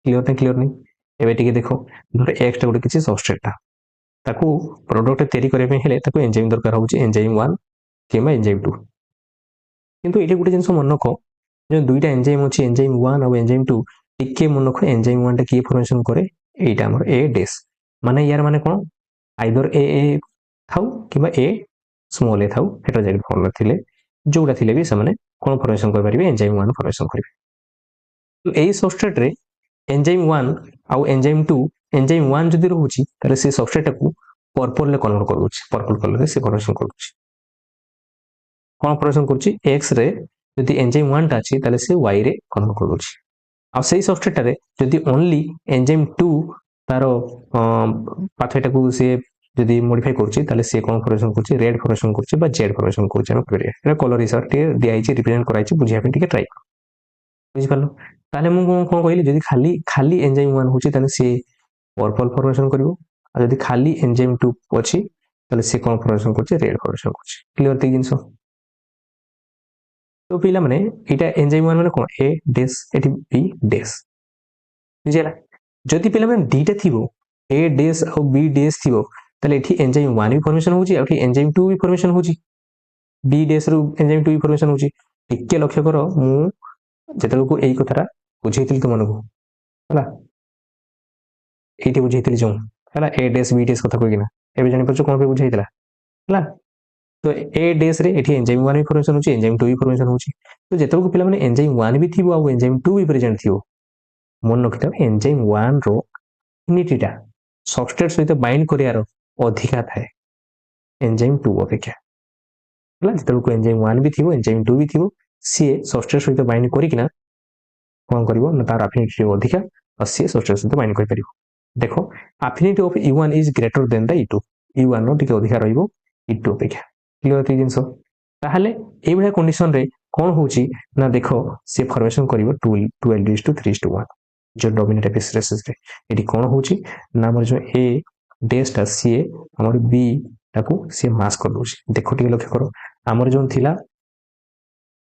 [SPEAKER 1] क्लियर नहीं एबे टिके देखो धर एक्स टा गोटे किछि सबस्ट्रेट टा ताकू प्रोडक्ट तैयारी करबे हेले ताकू एंजाइम दरकार होछि एंजाइम 1 किबा एंजाइम 2 किंतु एटे गुटे जिंस मन रखो जो दुईटा एंजाइम अछि एंजाइम 1 और एंजाइम 2 टिके मन रखो एंजाइम 1 टा की फॉर्मेशन करे एटा हमर ए डेस माने यार माने कोन आइदर ए थाउ किबा ए स्मॉल ए थाउ हेटेरोजेनिक फॉर्म थिले जोडा थिले भी से माने कोन फॉर्मेशन कर परिबे एंजाइम 1 फॉर्मेशन करिवे तो एई सबस्ट्रेट रे एंजाइम 1 आ एंजाइम 2 एंजाइम 1 जदि रहउछि ताले से सबस्ट्रेट को पर्पल ले कन्वर्ट करूछि पर्पल कलर रे से कन्वर्शन करूछि कोन ऑपरेशन करूछि एक्स रे जदि एंजाइम 1 टा अछि ताले से वाई रे कन्वर्ट करूछि आ सेही सबस्ट्रेट रे जदि ओनली एंजाइम 2 तारो पाथवेटा को से जदि मॉडिफाई करूछि ताले से कोन ऑपरेशन करूछि रेड फॉर्मेशन करूछि बा जेड फॉर्मेशन करूछि हम करिया एटा कलर हिसाब टे दिया आइछि रिप्रेजेंट कराइछि बुझिया पे टिके ट्राई ବୁଝିପାରିଲ। ତାହେଲେ ମୁଁ କଣ କହିଲି, ଯଦି ଖାଲି ଖାଲି ଏନଜାଇମ୍ 1 ହଉଛି ତାହେଲେ ସିଏ पर्पल फॉर्मेशन करिवो, आ जदी खाली एंजाइम 2 अछि ताले से कोन फॉर्मेशन करछ, रेड फॉर्मेशन करछ। क्लियर ते जिंसो। तो पिला माने एटा एंजाइम 1 माने कोन, ए डैश एठी बी डैश बुझिला। जदी पिला माने दीटा थिबो, ए डैश और बी डैश थिबो, ताले एठी एंजाइम 1 भी फॉर्मेशन होची, और एठी एंजाइम 2 भी फॉर्मेशन होची। बी डैश रो एंजाइम 2 भी फॉर्मेशन होची। टिके लक्ष्य करो, मु जेतल को एई कथारा बुझेइतिल त मनकु हला, एठी बुझेइतिल जो हला, ए डैश बी डैश कथा कहिना एबे जानि पछ कोन पे बुझेइतला हला। तो ए डैश रे एठी एंजाइम 1 भी फॉर्मेशन होची, एंजाइम 2 भी फॉर्मेशन होची। तो जेतल को पिला माने एंजाइम 1 भी थिबो और एंजाइम 2 भी प्रेजेंट थिबो, मन रखिता एंजाइम 1 रो यूनिटीटा सबस्ट्रेट सहित बाइंड करियार अधिका थाए एंजाइम 2 अपेक्षा हला। जेतल को एंजाइम 1 भी थिबो, एंजाइम 2 भी थिबो, सी सबस्ट्रेट सहित बाइंड करिकिना कोन करिवो ना, तार एफिनिटी अधिका और सी सबस्ट्रेट सहित बाइंड करि परिवो। देखो affinity of E1 is greater than the E2, E1 नो टिके अधिका रहिबो E2 अपेक्षा। क्लियर ते जिंसो। ताहले ए भलिया कंडीशन रे कोन होची ना, देखो से फॉर्मेशन करिवो 12:3:1 जो डोमिनेट एपिस्ट्रेसिस रे। एटी कोन होची ना, हमर जो ए डैश टा सी हमर बी ताकू से मास कर दोची। देखो टिके लक्ष्य करो, हमर जो थिला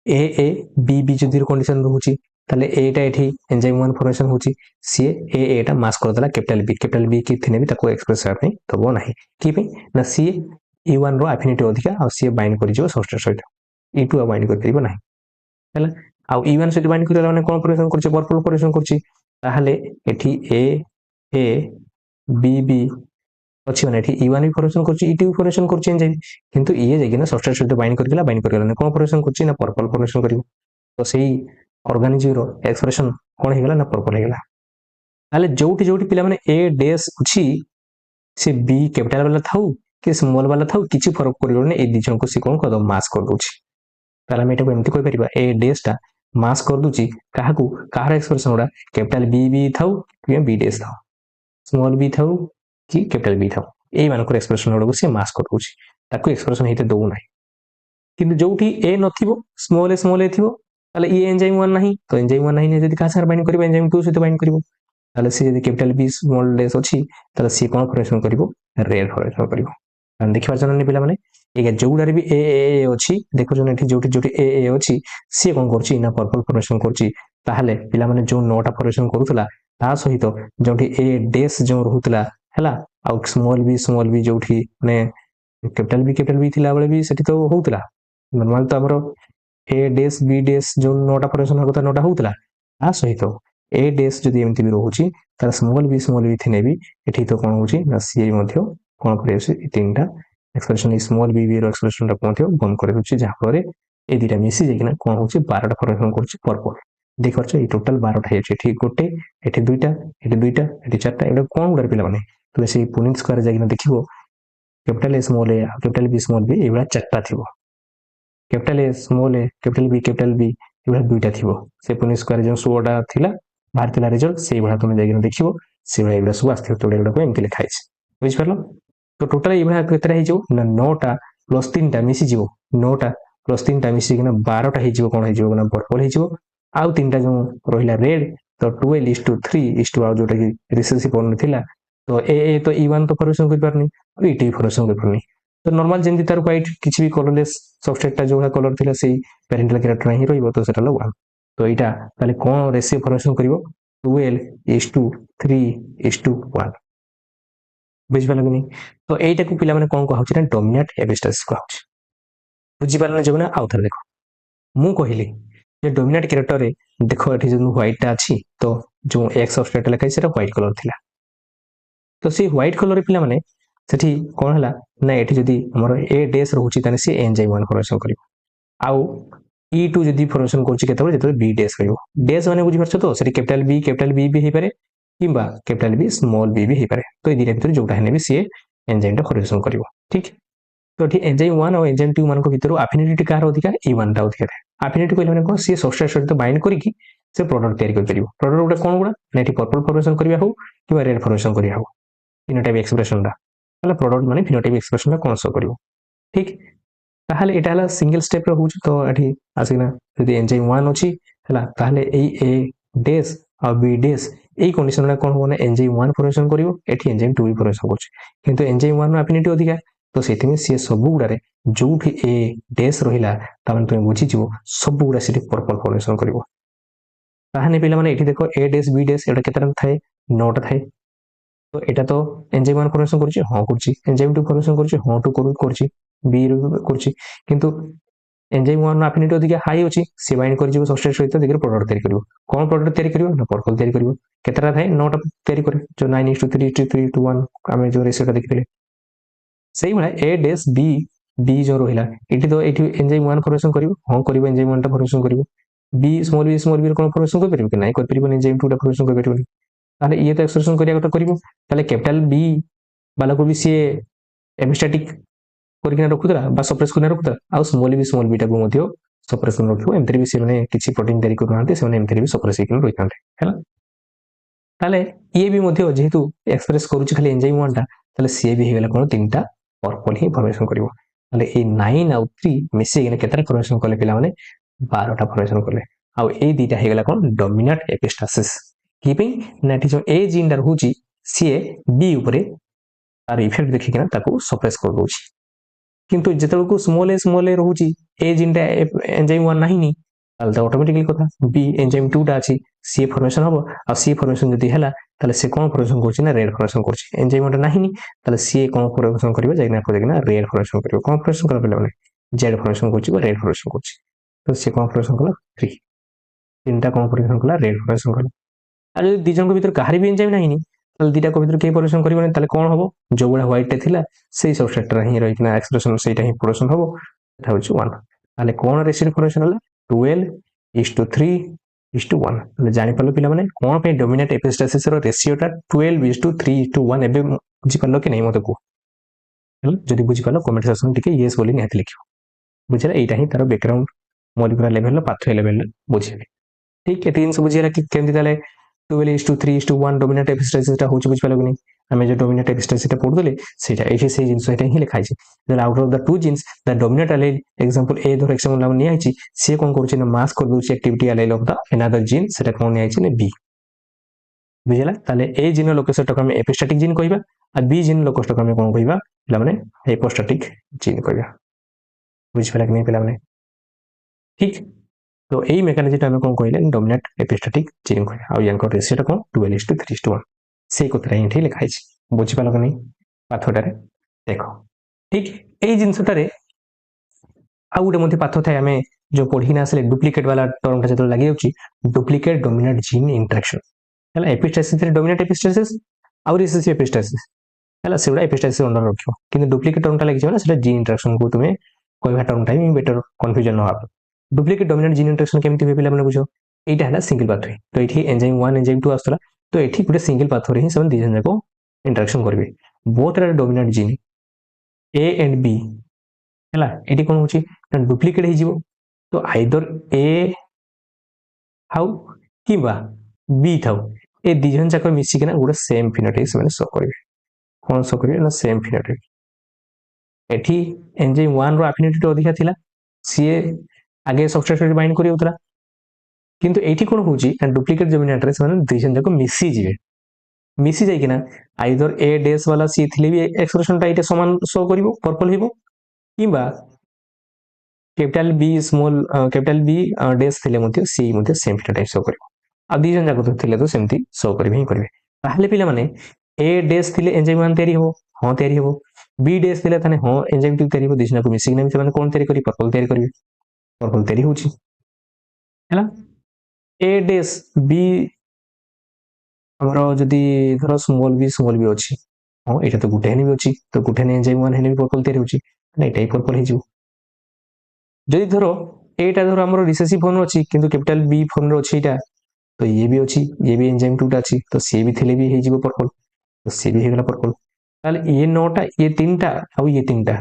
[SPEAKER 1] ए बी बी जदि कंडीशन रहूची, ताले एटा एठी एंजाइम 1 फॉर्मेशन होची, सी एटा मास कर देला कैपिटल बी कि थिने भी ताको एक्सप्रेस करबा पई तबो नाही कि पई ना, सी E1 रो एफिनिटी अधिका और सी बाइंड करि जो सबस्ट्रेट सहित, E2 बाइंड कर परिबो नाही हला। आ E1 सहित बाइंड करला माने कोन फॉर्मेशन करछि, पर्पल फॉर्मेशन करछि। ताहले एठी ए बी बी अछि माने एठी E1 भी फॉर्मेशन करछि, E2 भी फॉर्मेशन करछि एंजाइम, किंतु ये जाय कि ना सबस्ट्रेट सहित बाइंड करला, बाइंड करला कोन फॉर्मेशन करछि ना, पर्पल फॉर्मेशन करिवो। तो सेही ऑर्गेनिज्म रो एक्सप्रेशन कोन हे गेला ना, पर्पल हे गेला। ताले जोठी जोठी पिला माने ए डैश अछि, से बी कैपिटल वाला थाउ कि स्मॉल वाला थाउ, किछि फरक पड़िबोनी, ए दिजन को से कोन कर दो मास कर दोछि। ताले हम एटा को एमति कहि परिबा, ए डैश टा मास कर दोछि काहाकू, काहर एक्सप्रेशन उडा कैपिटल बी थाउ कि बी डैश थाउ, स्मॉल बी थाउ कि कैपिटल बी थाउ, ए मानकर एक्सप्रेशन उडा को से मास कर दोछि, ताकू एक्सप्रेशन हेते दउ नाही। किंतु जोठी ए नथिबो, स्मॉल ए थिबो, ताले ई एंजाइम 1 नाही, तो एंजाइम 1 नाही ने जदि का सार बाइंड करिबो, एंजाइम 2 सहित बाइंड करिबो, ताले से जदि कैपिटल बी स्मॉल डैश अछि, ताले से कोन फॉर्मेशन करिवो, रेड फॉर्मेशन करिवो। हम देखिबा जने पिला माने एगा जोउडारे भी ए अछि, देखो जने एठी जोठी जोठी ए अछि, से कोन करछि ना, पर्पल फॉर्मेशन करछि। ताहले पिला माने जो नोटा फॉर्मेशन करूतला, ता सहित जोठी ए डैश जो रहुतला हला, आ स्मॉल बी जोठी ने कैपिटल बी थिला बळे भी सेठी तो होउतला नॉर्मल। तो हमरो ए डैश बी डैश जो नोटा फॉर्मेशन होता नोटा होउतला, आ सहित ए डैश जदि एमति भी रहउची, तार स्मॉल बी थिने भी एठी तो कोन होउची ना, सी मध्य कोन करेसी, तीनटा एक्सप्रेशन स्मॉल बी रो एक्सप्रेशन टा मध्य बंद करे दोची, जहा फरे ए दिटा मिसी जेकिना कोन होउची 12 टा फॉर्मेशन करची पर्पल। देख परछ ए टोटल 12 टा हेची, एठी गोटे, एठी दुईटा, एठी चारटा, एटा कोन उडा पिला माने तो से पुनिंग स्क्वायर जेकिना देखिबो, capital A small A capital B small B एबा चारटा थिबो, capital A small A capital B एबा दुईटा थिबो। से पुनिंग स्क्वायर जो 16टा थिला बाहर थिला रिजल्ट, से बळा तुमे जेकिना देखिबो, से बळा एबा सब आस्थिबो, तो एबा को एमति लिखा हैछि, बुझ परलो। तो टोटल एबा केतरा हे जो ना, 9टा प्लस 3टा मिसी जिवो, 9टा प्लस 3टा मिसी किना 12टा हे जिवो, कोन हे जिवो ना, पर्पल हे जिवो। आउ 3टा जो रहिला रेड, तो 12:3 आउ जोटा कि रिसेसिव फॉर्म थिला, तो ए तो E1 तो फॉर्मेशन कर परनी, और E2 फॉर्मेशन कर परनी। तो नॉर्मल जेंति तार व्हाइट किछि भी कलरलेस सबस्ट्रेट टा जोहा कलर थिला सेही पेरेंटल कैरेक्टर ही रहिबो, तो सेटा 1। तो एटा ताले कोन रेशियो फॉर्मेशन करिवो, 12:3:1 बुझ पाले कि। तो एटा को पिला माने कोन कहउछि ना, डोमिनेंट एपिस्टासिस कहउछि। बुझि पाले जे ना, आउ थरे देखो मु कहिली जे डोमिनेंट कैरेक्टर रे देखो एठी जो व्हाइट टा अछि, तो जो एक्स सबस्ट्रेट लेखा सेटा व्हाइट कलर थिला, तो से व्हाइट कलर पिला माने सेठी कोन हला ना, एठी जदी हमर ए डैश रहउछि ताने से एंजाइम 1 फॉर्मेशन करिवो, आउ E2 जदी फॉर्मेशन करछि केतबे जेतबे बी डैश करिवो। डैश माने बुझि परछ तो, सेठी कैपिटल बी भी हे पारे, किबा कैपिटल बी स्मॉल बी भी हे पारे। तो ए दिटा भितर जोटा हेने भी से एंजाइम टा फॉर्मेशन करिवो, ठीक। तो एठी एंजाइम 1 और एंजाइम 2 मानको भितर एफिनिटी कार अधिका, E1 टा अधिका है। एफिनिटी कहले माने कोन, से सबस्ट्रेट सहित बाइंड करिकि से प्रोडक्ट तयारी कर परिवो। प्रोडक्ट गुडा कोन गुडा ना, एठी पर्पल फॉर्मेशन करिया हो किबा रेड फॉर्मेशन करिया हो, फिनोटाइप एक्सप्रेशन दा हला, प्रोडक्ट माने फिनोटाइप एक्सप्रेशन दा कोन शो करिवो, ठीक। ताहले एटा हला सिंगल स्टेप रो होउछ। तो एठी आसिना जदी एंजाइम 1 अछि, ହେଲା ତାହେଲେ ଏଇ A ଡେସ୍ ଆଉ B ଡେସ୍ এই কন্ডিশনটা কোন হবে না এনজাইম 1 ফর্মেশন করিব এটি এনজাইম 2 ବି ফর্মেশন করছে কিন্তু এনজাইম 1 ର আফিনিটি ଅଧିକା তো ସେଥିପାଇଁ ସିଏ ସବୁ ଗୁଡାରେ ଯୋଉଠି A ଡେସ୍ ରହିଲା ତାମାନେ ତୁମେ ବୁଝିଯିବ ସବୁ ଗୁଡା ସେଠି ପର୍ପଲ ଫର୍ମେଶନ କରିବ ତାହାନେ ପିଲାମାନେ ଏଠି ଦେଖ A ଡେସ୍ B ଡେସ୍ ଏଟା କେତେଟା ଥାଏ 9ଟା ଥାଏ তো এটা তো এনজাইম 1 ফর্মেশন করছে হ্যাঁ করছি এনজাইম 2 ফর্মেশন করছে হ্যাঁ 2 করছি বি করছি কিন্তু এনজাইম 1 ର আফিনিটি ଅଧିକା ହାଇ ଅଛି ସେ ବାଇଣ୍ଡ କରିଯିବ ସବଷ୍ଟ୍ରେଟ ସହିତ ଦେଖିରେ ପ୍ରଡକ୍ଟ ତିଆରି କରିବ କଣ ପ୍ରଡକ୍ଟ ତିଆରି କରିବ ନା ପର୍ପଲ ତିଆରି କରିବ କେତେଟା ଥାଏ 9ଟା ତିଆରି କରେ ଯୋ 9:3:3:1 ଆମେ ଯୋ ରେସିଓଟା ଦେଖିଥିଲେ ସେଇଭଳିଆ A ଡେସ୍ B ଯୋ ରହିଲା ଏଠି ତ ଏଠି ଏନଜାଇମ 1 ଫର୍ମେଶନ କରିବ ହଁ କରିବ ଏନଜାଇମ 1 ଟା ଫର୍ମେଶନ କରିବ B ସ୍ମଲ b ର କଣ ଫର୍ମେଶନ କରିପାରିବ କି ନାହିଁ କରିପାରିବନି ଏନଜାଇମ 2 ଟା ଫର୍ମେଶନ କରିପାରିବନି ତାହେଲେ ଇଏ ତ ଏକ୍ସପ୍ରେସନ କରିବା କଥା କରିବ ତାହେଲେ କ୍ୟାପିଟାଲ B ବାଲାକୁ ବି ସିଏ ଏମିଷ୍ଟାଟିକ କରିକିନା ରଖୁଥିଲା ବା ସପ୍ରେସ କରିକିନା ରଖୁଥିଲା ଆଉ ସ୍ମଲ ବିଟାକୁ ମଧ୍ୟ ସପ୍ରେସ କରି ରଖିବ ଏମିତିରେ ବି ସେମାନେ କିଛି ପ୍ରୋଟିନ ତିଆରି କରୁନାହାନ୍ତି ସେମାନେ ଏମିତିରେ ବି ସପ୍ରେସ ହେଇକି ରହିଥାନ୍ତି ହେଲା ତାହେଲେ ଇଏ ବି ମଧ୍ୟ ଯେହେତୁ ଏକ୍ସପ୍ରେସ କରୁଛି ଖାଲି ଏନଜାଇମ 1 ଟା ତାହେଲେ ସିଏ ବି ହେଇଗଲା କଣ ତିନିଟା ପର୍ପଲ ହିଁ ଫର୍ମେଶନ କରିବ ତାହେଲେ ଏଇ 9 ଆଉ 3 ମିଶିକିନା କେତେଟା ଫର୍ମେଶନ କଲେ ପିଲାମାନେ 12ଟା ଫର୍ମେଶନ କଲେ ଆଉ ଏଇ ଦିଟା ହେଇଗଲା କଣ ଡୋମିନାଣ୍ଟ ଏପିଷ୍ଟାସିସ କି ପାଇଁ ନା ଏଠି ଯୋଉ A ଜିନ୍ ଟା ରହୁଛି ସିଏ B ଉପରେ ତାର ଇଫେକ୍ଟ ଦେଖିକିନା ତାକୁ ସପ୍ରେସ କରିଦଉଛି কিন্তু যেତେବେଳକୁ ସ୍ମଲ a ରହୁଛି A ଜିନ୍ ଟା ଏନଜାଇମ 1 ନାହିଁ ତାହେଲେ ତ ଅଟୋମେଟିକାଲି କଥା B ଏନଜାଇମ 2 ଟା ଅଛି ସିଏ ଫର୍ମେଶନ ହବ ଆଉ ସିଏ ଫର୍ମେଶନ ଯଦି ହେଲା ତାହେଲେ ସେ କଣ ଫର୍ମେଶନ କରୁଛି ନା ରେଡ ଫର୍ମେଶନ କରୁଛି ଏନଜାଇମ ଟା ନାହିଁ ତାହେଲେ ସିଏ କଣ ଫର୍ମେଶନ କରିବ ଯାଇକିନା ରେଡ ଫର୍ମେଶନ କରିବ କଣ ଫର୍ମେଶନ କଲା ପିଲାମାନେ ଜେଡ ଫର୍ମେଶନ କରୁଛି ବା ରେଡ ଫର୍ମେଶନ କରୁଛି ତ ସିଏ କଣ ଫର୍ମେଶନ କଲା 3 ତିନିଟା କଣ ଫର୍ମେଶନ କଲା ରେଡ ଫର୍ମେଶନ କଲା ଆଉ ଯଦି ଦି ଜଣଙ୍କ ଭିତରେ କାହାର ବି ଏନଜାଇମ ନାହିଁ ତାହେଲେ ଦିଟାଙ୍କ ଭିତରେ କେହି ଫର୍ମେଶନ କରିବନି ତାହେଲେ କଣ ହବ ଯୋଉଗୁଡା ହ୍ୱାଇଟ ଟେ ଥିଲା ସେଇ ସବଷ୍ଟ୍ରେଟରେ ହିଁ ରହିକିନା ଏକ୍ସପ୍ରେସନ ସେଇଟା ହିଁ ପ୍ରଡକ୍ସନ ହବ এটা হচ্ছে 1 তাহলে কোন রেশিও ফর্মেশন হলা 12:3:1 তাহলে জানি পারলো পিলামানে কোন পে ডোমিনেন্ট এপিস্টাসিস ର ରେସିଓଟା 12:3:1 ଏବେ ବୁଝି ପାরলো କି ନାହିଁ ମତେ କୁହ ଯଦି ବୁଝି ପାରଲ କମେଣ୍ଟ ସେକ୍ସନ ଟିକେ ୟେସ ବୋଲି ନିହାତି ଲେଖିବ ବୁଝିଲା ଏଇଟା ହିଁ ତାର background molecular level pathway level ବୁଝିବେ ঠিক ଏତିକି ଜିନିଷ ବୁଝିଗଲା କି କେମିତି ତାହେଲେ 12:3:1 ଡୋମିନେଣ୍ଟ ଏପିସ୍ଟାସିସଟା ହଉଛି ବୁଝିପାରିଲ କି ନାହିଁ ଆମେ ଯୋଉ ଡୋମିନେଣ୍ଟ ଏପିସ୍ଟାସିସଟା ପଢୁଥିଲେ ସେଇଟା ଏଇଠି ସେଇ ଜିନିଷ ଏଇଟା ହିଁ ଲେଖା ହେଇଛି then out of the two genes the dominant allele example A ଧର ଏକ୍ସାମ୍ପଲ ଆମେ ନିଆ ହେଇଛି ସିଏ କଣ କରୁଛି ନା ମାସ୍କ କରିଦଉଛି activity allele of the another gene ସେଟା କଣ ନିଆ ହେଇଛି ନା B ବୁଝିଲା ତାହେଲେ A ଜିନ୍ ର ଲୋକେସନଟାକୁ ଆମେ ଏପିସ୍ଟାଟିକ ଜିନ୍ କହିବା ଆଉ B ଜିନ୍ ଲୋକେସନଟାକୁ ଆମେ କଣ କହିବା ପିଲାମାନେ ହାଇପୋସ୍ଟାଟିକ ଜିନ୍ କହିବା ବୁଝିପାରିଲା କି ନାହିଁ ପିଲାମାନେ ଠିକ तो यही मेकानिज्म आम कौन कहले डोमिनेंट एपिस्टेटिक जीन कह रेसीटा कौन 12:3:1 से कथा ये लिखाई बुझीपाल कि नहीं पाथटारे देख ठीक यही जिनसटार आउ गोटे पाथ थाए आम जो पढ़ी आसे डुप्लिकेट वाला टर्मटा जो लगे डुप्लिकेट डोमिनेंट जीन इंटरेक्शन है एपिस्टासिस डोमिनेंट एपिस्टासिस आउ रिसेसिव एपिस्टासिस है से एपिस्टासिस अंडर रखियो किंतु डुप्लिकेट टर्मटा लगे ना जीन इंटरेक्शन को तुम्हें कहवा टर्मटा ही बेटर कन्फ्यूजन न डुप्लिकेट डोमिनेंट जीन इंटरेक्शन केमती हुए पिलाने बुझ यहाँ है सिंगल पाथवे तो ये एंजाइम 1 एंजाइम 2 आसला तो ये गोटे सिंगल पाथवे ही दी जन जाक इंटरेक्शन करेंगे both are dominant gene A and B है ये कौन हो डुप्लिकेट हो तो आइदर A थाउ कि B थाउ ए दी जन जाक मिसिकिना गोटे सेम फिनोटाइप से शो करेंगे कौन शो करेंगे ना सेम फिनोटाइप एठी एंजाइम 1 रो एफिनिटी अधिका थिला सी आगे सबस्ट्रेट बाइंड करियोतला किंतु एठी कोन होची डुप्लिकेट डोमिनेंट रे से दी जन जाक मिसी जाई किना आइदर A डैश वाला सी थिले भी एक्सप्रेशन टा इटे समान शो करिवो पर्पल हिबो किबा capital B small capital B dash थिले मध्ये सी मध्ये सेम फिनोटाइप शो करिवो आ दी जन जाक थिले तो सेमती शो करिवे ही करिवे ताहले पिला माने A डैश थिले एंजाइम 1 तयारी हो हां तयारी हो B डैश थिले थाने हां एंजाइम 2 तयारी हो दी जन को मिसी किना से कोन तयारी करी पर्पल तयारी करिवे पर्पल तयारी होची हैला A डैश B हमरो जदी धरो स्मॉल b अछि हां एटा तो गुटे हेनी भी अछि तो गुटे ने एंजाइम 1 हेनी भी पर्पल तयारी होची ना एटाई पर्पल हे जु जदी धरो एटा धरो हमरो रिसेसिव फॉर्म अछि किंतु कैपिटल B फॉर्म रो अछि एटा तो ये भी अछि ये भी एंजाइम 2 टा अछि तो सी भी थिले भी हे जिवो पर्पल तो सी भी हेगला पर्पल ताले ये 9टा ये 3टा आ ये 3टा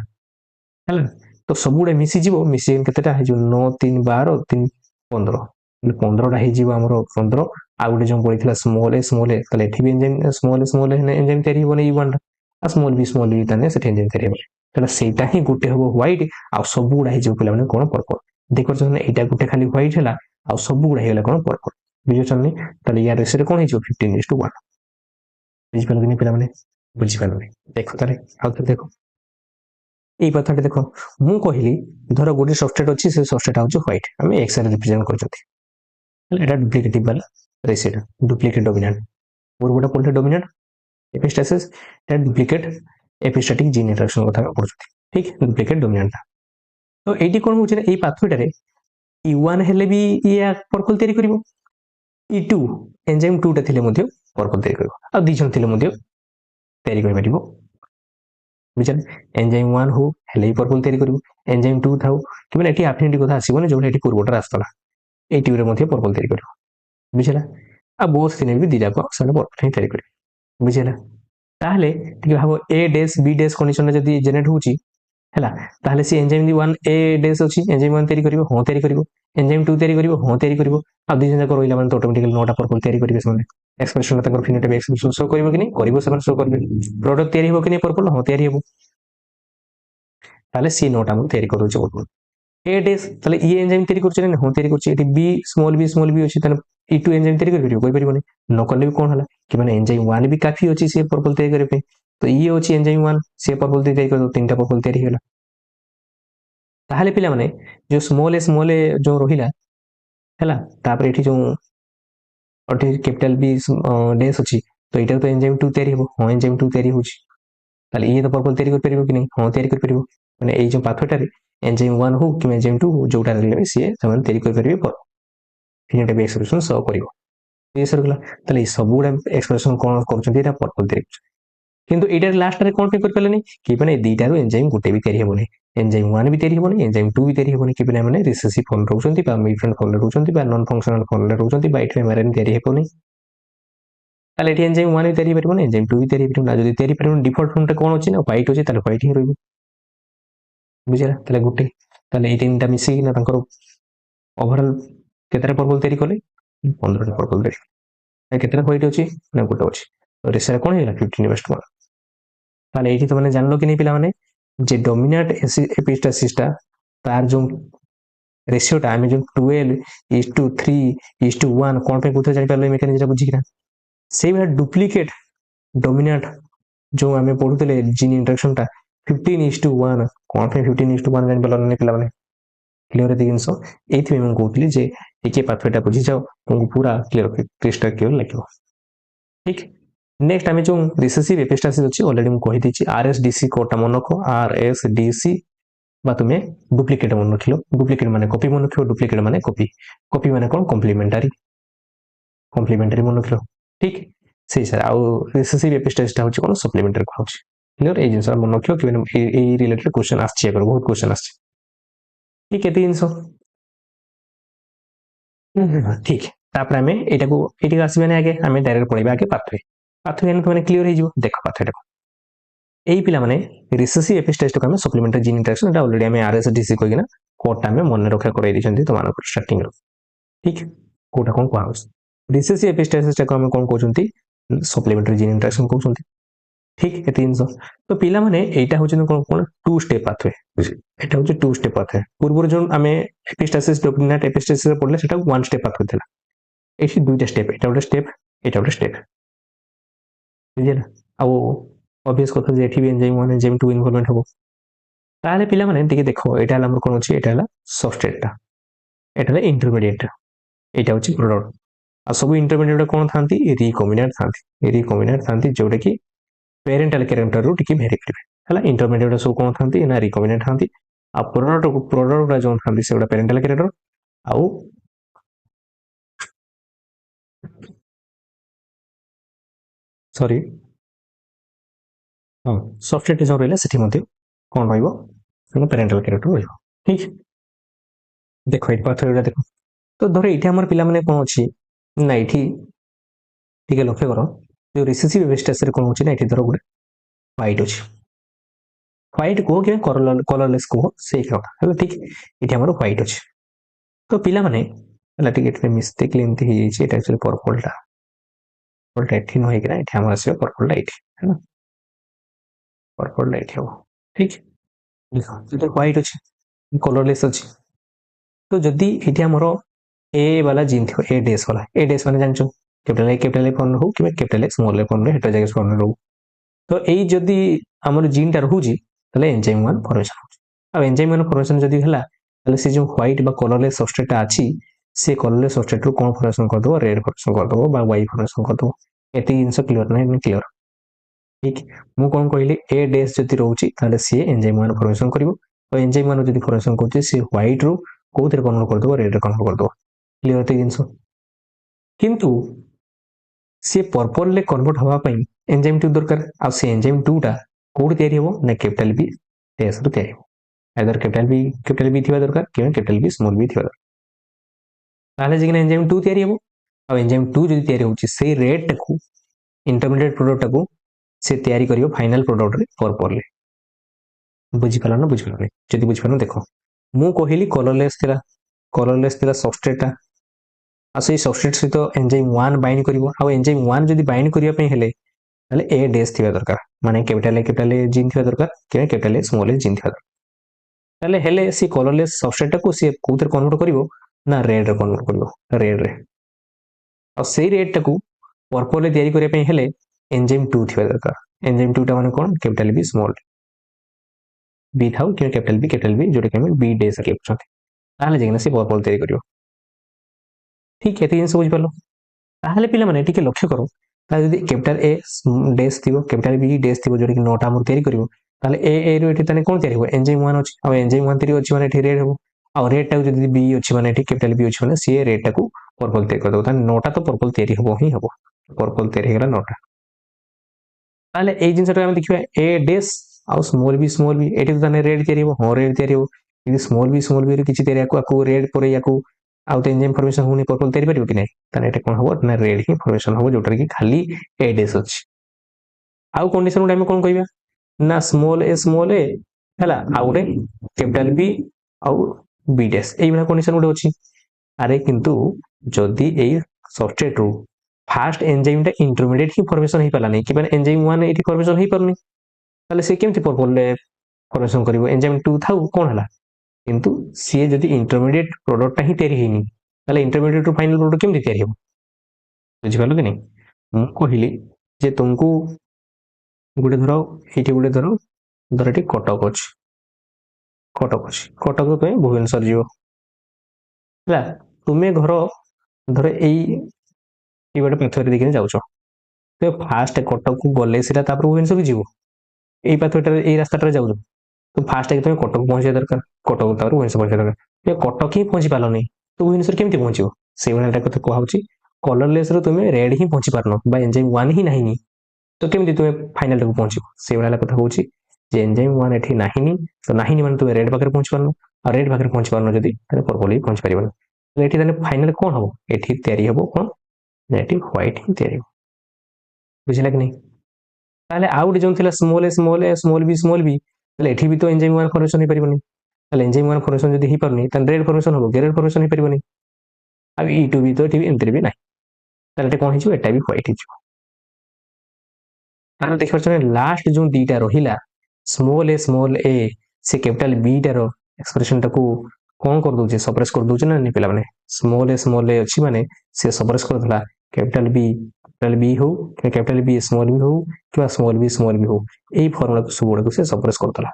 [SPEAKER 1] हैला तो सबुडे मिसी जिवो मिसी केतेटा हे जु 9 3 12 3 15 15टा हे जिवो हमरो 15 आ गुटे जो पड़ीथिला स्मॉल ए ताले एठी भी एंजाइम स्मॉल ए एंजाइम तयारी होबो नै 1 आ स्मॉल बी ताने सेठी एंजाइम तयारी होबो ताले सेटा ही गुटे होबो व्हाइट आ सबुडा हे जिवो पिला माने कोन पर्पल देखो जने एटा गुटे खाली व्हाइट हैला ଆଉ ସବୁ ଗୁଡ଼ା ହେଇଗଲା କ'ଣ ପର୍ପଲ୍ ବୁଝିପାରୁଛନ୍ତି ତାହେଲେ ୟାର ରେସିଓ କ'ଣ ହେଇଯିବ 15:1 ବୁଝିପାରିଲ କି ପିଲାମାନେ ବୁଝିପାରିଲନି ଦେଖ ତାହେଲେ ଆଉ ଥରେ ଦେଖ এই কথাটা দেখো ମୁଁ କହିଲି ଧର ଗୋଟେ ସବଷ୍ଟ୍ରେଟ୍ ଅଛି ସେ ସବଷ୍ଟ୍ରେଟ୍ ହେଉଛି ହ୍ୱାଇଟ୍ ଆମେ ଏକ୍ସ ରେ ରିପ୍ରେଜେଣ୍ଟ କରୁଛନ୍ତି এটা ডুপ্লিকেটিভ वाला রেসিডু ডুপ্লিকেট ডমিনান্ট ପୂର୍ବଟା ପଡ଼ିଲେ ଡୋମିନାଣ୍ଟ ଏପିଷ୍ଟାସିସ୍ এটা ডুপ্লিକେଟ ଏପିଷ୍ଟାଟିକ୍ ଜିନ୍ ଇଣ୍ଟରାକ୍ସନ କଥା ପଡୁଛନ୍ତି ଠିକ ଡୁପ୍ଲିକେଟ ଡୋମିନାଣ୍ଟ ତ ଏଇଠି କ'ଣ ହଉଛି ନା ଏଇ ପାଥୱେଟାରେ E1 ହେଲେ ବି ଇଏ ପର୍ପଲ୍ ତିଆରି କରିବ E2 ଏନଜାଇମ୍ 2 ଟା ଥିଲେ ମଧ୍ୟ ପର୍ପଲ୍ ତିଆରି କରିବ ଆଉ ଦି ଜଣ ଥିଲେ ମଧ୍ୟ ତିଆରି କରିପାରିବ ବୁଝିଲେ ଏନଜାଇମ୍ 1 ହଉ ହେଲେ ବି ପର୍ପଲ୍ ତିଆରି କରିବ ଏନଜାଇମ୍ 2 ଥାଉ କି ମାନେ ଏଠି ଆଫିନିଟି କଥା ଆସିବନି ଯୋଉଟା ଏଠି ପୂର୍ବଟାରେ ଆସୁଥିଲା এই টিউବରେ ମଧ୍ୟ ପର୍ପଲ୍ ତିଆରି କରିବ ବୁଝିଲା ଆଉ ବୋଥ ଥିଲେ ବି ଦି ଯାକ ସେମାନେ ପର୍ପଲ୍ ହିଁ ତିଆରି କରିବେ ବୁଝିଲା ତାହେଲେ ଟିକେ ଭାବ ଏ ଡେସ୍ ବି ଡେସ୍ କଣ୍ଡିସନରେ ଯଦି ଜେନେରେଟ୍ ହଉଛି ହେଲା ତାହେଲେ ସେ ଏନଜାଇମ୍ 1 ଏ ଡେସ୍ ଅଛି ଏନଜାଇମ୍ 1 ତିଆରି କରିବ ହଁ ତିଆରି କରିବ ଏନଜାଇମ୍ 2 ତିଆରି କରିବ ହଁ ତିଆରି କରିବ ଆଉ ଦି ଜଣ ଯାକ ରହିଲା ମାନେ ତ ଅଟୋମେଟିକାଲି 9ଟା ପର୍ପଲ୍ ତିଆରି କରିବେ ସେମାନେ ଏକ୍ସପ୍ରେସନ ତାଙ୍କର ଫିନୋଟାଇପ୍ ଏକ୍ସପ୍ରେସନ ଶୋ କରିବ କି ନାହିଁ କରିବ ସେମାନେ ଶୋ କରିବେ ପ୍ରଡକ୍ଟ ତିଆରି ହେବ କି ନାହିଁ ପର୍ପଲ୍ ହଁ ତିଆରି ହେବ ତାହେଲେ ସି 9ଟା ମୁଁ ତିଆରି କରୁଛି ପର୍ପଲ୍ ए डेस তাহলে ই এনজাইম তৈরি করছে না হ্যাঁ তৈরি করছে এটি বি স্মল বি ଅଛି তাহলে E2 এনজাইম তৈরি କରିପାରିବ କହିପାରିବନି ନ କଲେ ବି କ'ଣ ହେଲା କି ମାନେ ଏନଜାଇମ୍ 1 ବି କାଫି ଅଛି ସେ ପର୍ପଲ୍ ତିଆରି କରିବା ପାଇଁ ତ ଇଏ ଅଛି ଏନଜାଇମ୍ 1 ସେ ପର୍ପଲ୍ ତିଆରି କରିବ ତିନିଟା ପର୍ପଲ୍ ତିଆରି ହେଇଗଲା ତାହେଲେ ପିଲାମାନେ ଯୋଉ ସ୍ମଲ ଏ ଯୋଉ ରହିଲା ହେଲା ତାପରେ ଏଠି ଯୋଉ ଅଠି କ୍ୟାପିଟାଲ ବି ଡେସ୍ ଅଛି ତ ଏଇଟା ତ ଏନଜାଇମ୍ 2 ତିଆରି ହେବ ହଁ ଏନଜାଇମ୍ 2 ତିଆରି ହେଉଛି ତାହେଲେ ଇଏ ତ ପର୍ପଲ୍ ତିଆରି କରିପାରିବ କି ନାହିଁ ହଁ ତିଆରି କରିପାରିବ ମାନେ ଏଇ ଯୋଉ ପାଥଟାରେ एंजाइम 1 हो कि एंजाइम 2 जोटा रे सी ସେମାନେ ତିଆରି କରିପାରିବେ पर ଫିନୋଟାଇପ୍ ଏକ୍ସପ୍ରେସନ ସହ କରିବ ଏ ସରଗଲା ତାହେଲେ ଏ ସବୁ ଗୁଡ଼ା ଏକ୍ସପ୍ରେସନ କ'ଣ କରୁଛନ୍ତି ଏଟା ପର୍ପଲ୍ ତିଆରି କରୁଛନ୍ତି କିନ୍ତୁ ଏଇଟା ଲାଷ୍ଟରେ କ'ଣ ପାଇଁ କରିପାରିଲେନି କି ମାନେ ଦିଟାରୁ ଏନଜାଇମ୍ ଗୋଟେ ବି ତିଆରି ହେବନି ଏନଜାଇମ୍ 1 ବି ତିଆରି ହେବନି ଏନଜାଇମ୍ 2 ବି ତିଆରି ହେବନି କି ପିଲାମାନେ ରିସେସିଭ୍ ଫର୍ମ ରହୁଛନ୍ତି ବା ମ୍ୟୁଟାଣ୍ଟ ଫର୍ମରେ ରହୁଛନ୍ତି ବା ନନ୍ ଫଙ୍କସନାଲ ଫର୍ମରେ ରହୁଛନ୍ତି ବା ଏଠି ଏମଆରଏନ୍ ତିଆରି ହେବନି ତାହେଲେ ଏଠି ଏନଜାଇମ୍ 1 ବି ତିଆରି ହେଇପାରିବନି ଏନଜାଇମ୍ 2 ବି ତିଆରି ହେଇପାରିବନି ନା ଯଦି ତିଆରି ପାରିବନି ଡିଫଲ୍ଟ ଫର୍ମଟା କ'ଣ ଅଛି ନା ହ୍ୱାଇଟ୍ ଅଛି ତାହେଲେ ହ୍ୱାଇଟ୍ ହିଁ ରହିବ ବୁଝିଲା ତାହେଲେ ଗୋଟେ ତାହେଲେ ଏଇ ତିନିଟା ମିଶିକିନା ତାଙ୍କର ଓଭରାଲ କେତେଟା ପର୍ପଲ୍ ତିଆରି କଲେ 15ଟା ପର୍ପଲ୍ ତିଆରି କେତେଟା ହ୍ୱାଇଟ୍ ଅଛି ନା ଗୋଟେ ଅଛି ତ ରେସିଓ କ'ଣ ହେଇଗଲା 15:1 ତାହେଲେ ଏଇଠି ତମାନେ ଜାଣିଲ କି ନାହିଁ ପିଲାମାନେ ଯେ ଡୋମିନାଣ୍ଟ ଏପିଷ୍ଟାସିସଟା ତାର ଯୋଉ ରେସିଓଟା ଆମେ ଯୋଉ 12:3:1 କ'ଣ ପାଇଁ କୋଉଥିରେ ଜାଣିପାରିଲେ ମେକାନିଜମଟା ବୁଝିକିନା ସେଇଭଳିଆ ଡୁପ୍ଲିକେଟ ଡୋମିନାଣ୍ଟ ଯୋଉ ଆମେ ପଢୁଥିଲେ ଜିନ୍ ଇଣ୍ଟରାକ୍ସନଟା 15:1 କ'ଣ ପାଇଁ 15:1 ଜାଣିପାରିଲେ ପିଲାମାନେ क्लियर है जिनस ये कहती जे टे पाथवेटा बुझी जाओ तुमको पूरा क्लियर क्रिस्टल क्लियर लगे ठीक नेक्स्ट आम जो रिसेसिव एपिस्टासिस अच्छी ऑलरेडी मुझे कही आरएसडीसी कोडा मन रख आरएसडीसी तुम्हें डुप्लिकेट मन रख डुप्लिकेट माने कॉपी मन रख डुप्लिकेट माने कॉपी कॉपी माने कौन कॉम्प्लीमेंटारी मन रख ठीक से सर आउ रिसेसिव एपिस्टासिस होची कौन सप्लीमेंटारी कहूँ क्लियर ये जिन मन रख कि रिलेटेड क्वेश्चन आछी बहुत क्वेश्चन आछी ठीक है जिन ठीक तापर आम ये आसबानी आगे आम डायरेक्ट पढ़ा आगे पाथवे पाथवे तुमने क्लियर हो देख पाथवे यही पिला माने रिसेसिव एपिस्टासिस को आम सप्लीमेंटारी जीन इंटरेक्शन एटा ऑलरेडी आम आरएसडीसी कहिना कोडटा आम मन रखा कराई देछंती तमान स्टार्टिंग रो ठीक कोटा कोन कहउस रिसेसिव एपिस्टासिस को आम कोन कहउछंती सप्लीमेंटारी जीन इंटरेक्शन कहउछंती ठीक है जिन तो पिला माने एटा होछन कोन कोन to step pathway Etah होछ to step pathway पूर्व जो आम एपिस्टासिस डोमिनेंट एपिस्टासिस पढ़ले सेटा वन स्टेप पाथवे थिला एठी दुईटा स्टेप एटा गोटे स्टेप एटा गोटे स्टेप बुझिला आ ऑब्वियस कथा जे एठी भी एंजाइम 1 एंजाइम 2 इन्वॉल्वमेंट हो ताले पिला माने टिके देखो एटा हमर कोन अछि एटा हला सबस्ट्रेटटा एटा हला इंटरमीडिएट एटा होछि प्रोडक्ट आ सब इंटरमीडिएट कोन थांती रिकॉम्बिनेंट थांती जोडे कि पेरेंटल कैरेक्टर रू टिके भेरी करबे हला इंटरमीडिएट सब कोन थांती ना रिकॉम्बिनेंट थांती आ प्रोडक्ट जो थांती सेटा पेरेंटल कैरेक्टर आउ सॉरी हाँ सॉफ्टवेयर जो रहा से कौन रही पेरेंटल कैरेक्टर रही ठीक देख ये पाथवे देख तो धर ये आम पिला कौन अच्छी ना ये लक्ष्य कर जो रिसेसिव एपिस्टासिस कौन होची ना ये धर गोटे व्हाइट अच्छी व्हाइट कह कि कलरलेस कह से कथा ठीक ये आम व्हाइट अच्छी तो पिला मिस्टेकली एमती एक्चुअली पर्पलटा ये न होना ये आम आस पर्पलटा ये पर्पल लाइट हम ठीक व्हाइट अच्छी कलरलेस अच्छी तो जदि ये आमर ए वाला जीन थी ए डेस वाला ए डेस मैंने जानचो कैपिटल ए फॉर्म हो कि capital A small A form रे हेटेरोजाइगस फॉर्म रे रहू तो एई जदी हमर जीन टा रहूजी तले एंजाइम 1 फॉर्मेशन हो आ एंजाइम 1 फॉर्मेशन जदी हला तले से जो व्हाइट बा कलरलेस सबस्ट्रेट अछि से कलरलेस सबस्ट्रेट रो कोन फॉर्मेशन कर दो रेड फॉर्मेशन कर दो बा वाई फॉर्मेशन कर दो एते जिंस क्लियर नै क्लियर ठीक मु कोन कहली ए डेस जदी रहउची ताले सी एंजाइम 1 फॉर्मेशन करिवो तो एंजाइम 1 जदी फॉर्मेशन करची से व्हाइट रो कोथरे कन्वर्ट कर दो रेड रे कन्वर्ट कर दो क्लियर एते जिंस किंतु सी पर्पल ले कन्वर्ट हवा पई एंजाइम 2 दरकार आ से एंजाइम 2 टा कोड तयारी हो ना कैपिटल बी डेस रो तयारी हो आइदर कैपिटल बी थिबा दरकार कि कैपिटल बी स्मॉल बी थिबा दरकार ताले जिन एंजाइम 2 तयारी हो आ एंजाइम 2 जदी तयारी होची से रेड टाकू इंटरमीडिएट प्रोडक्ट टाकू से तयारी करियो फाइनल प्रोडक्ट रे पर्पल ले बुझी पाला ना बुझी पाला जदी बुझी पालो देखो मु कहली कलरलेस थिला सबस्ट्रेट टा आ से सबस्ट्रेट सहित एंजाइम 1 बाइंड करिवो आ एंजाइम 1 जदी बाइंड करिया पई हेले ताले ए डेस थिबा दरकार माने कैपिटल ए जीन थिबा दरकार कि capital A small A gene थिबा दरकार ताले हेले सी कलरलेस सबस्ट्रेट टाकू से कोथरे कन्वर्ट करिवो ना रेड रे कन्वर्ट करिवो रेड रे आ सेई रेड टाकू पर्पल ले तयारी करिया पई हेले एंजाइम 2 थिबा दरकार एंजाइम 2 टा माने कोन कैपिटल बी स्मॉल बी थाउ कि कैपिटल बी जोटे के बी डेस रे लिखछथि ताले जेना से पर्पल तयारी करिवो ठीक है तीन बुझ पालो ताहले पिला माने टिके लक्ष्य करो ताले यदि कैपिटल ए डेस थिबो कैपिटल बी डेस थिबो जोटे कि नोटा हमर तयारी करिवो ताले ए रो एठी तने कोन तयारी हो एंजाइम 1 अछि आ एंजाइम 1 तयारी अछि माने एठी रेड हो आ रेड टा जदि बी अछि माने एठी कैपिटल बी अछि माने सी रेड टा को पर्पल तयारी कर दो ताने नोटा तो पर्पल तयारी हो ही हबो पर्पल तयारी हेला नोटा ताले ए जिंसटा हम देखिबा ए डेस आ स्मॉल बी एठी तने रेड तयारी हो रेड तयारी हो यदि स्मॉल बी रे किछि तयारी को रेड परे याको आउ तो एंजाइम फॉर्मेशन होनी पर्पल तयारी परिबो कि नै ताने एटा कोन हबो ना रेड ही फॉर्मेशन हबो जोटर कि खाली ए डेस अछि आउ कंडीशन उडा हम कोन कहबा ना स्मॉल ए हला आउ रे कैपिटल बी आउ बी डेस एई बला कंडीशन उडा अछि अरे किंतु जदी एई सबस्ट्रेट रो फास्ट एंजाइम टा इंटरमीडिएट ही फॉर्मेशन ही पाला नै कि माने एंजाइम 1 एटी फॉर्मेशन ही परनी ताले से केमति पर्पल ले फॉर्मेशन करिवो एंजाइम 2 थाउ कोन हला किंतु सी जदी इंटरमीडिएट प्रोडक्ट ही तयारी हेनी ताले इंटरमीडिएट रो फाइनल प्रोडक्ट केमति तयारी हो बुझि पालो कि नै मु कहिली जे तुमको गुटे धरो एठी गुटे धरो एठी कटक कटक पे भुवनेश्वर जीव हला तुमे घर धरो एई गोटे पाथवे देखिने जाउछो तो फास्ट कटक को गले सेटा तापर भुवनेश्वर जीव एई पाथवेटा एई रास्ताटा जाउछो तो फास्ट के तुम कटक पहुंचे दरकार कटक तापर भुवनेश्वर पहुंचे दरकार ये कटक ही पहुंची पालो नै तो भुवनेश्वर केमति पहुंचिबो से वाला कथा कहउची कलरलेस रो तुमे रेड ही पहुंची पारनो बा एंजाइम 1 ही नाही तो केमति तुमे फाइनल तक पहुंचिबो से वाला कथा कहउची जे एंजाइम 1 एठी नाही तो नाही माने तुमे रेड पाकर पहुंची पारनो आ रेड पाकर पहुंची पारनो जदी तने पर्पल ही पहुंची परिबो तो एठी तने फाइनल कोन हबो एठी तयारी हबो कोन नेटिव व्हाइट ही तयारी बुझिला कि नै ताले आउट जोन थिला स्मॉल बी ताले एठी भी तो एंजाइम 1 फॉर्मेशन ही परिबोनी ताले एंजाइम 1 फॉर्मेशन जदी ही परनी ताले रेड फॉर्मेशन हबो रेड फॉर्मेशन ही परिबोनी आ ई2 भी तो एठी भी एंतरे भी नाही ताले एटा कोन हिजो एटा भी व्हाइट हिजो ताले देखियो छने लास्ट जो दीटा रहिला स्मॉल ए से कैपिटल बी टा रो एक्सप्रेशन टाको कोन कर दोचे सप्रेस कर दोचे ना नि पिला माने स्मॉल ए अछि माने से सप्रेस कर दला कैपिटल बी हो कैपिटल बी स्मॉल बी हो कि स्मॉल बी हो एई फॉर्मूला को सब को से सप्रेस कर दला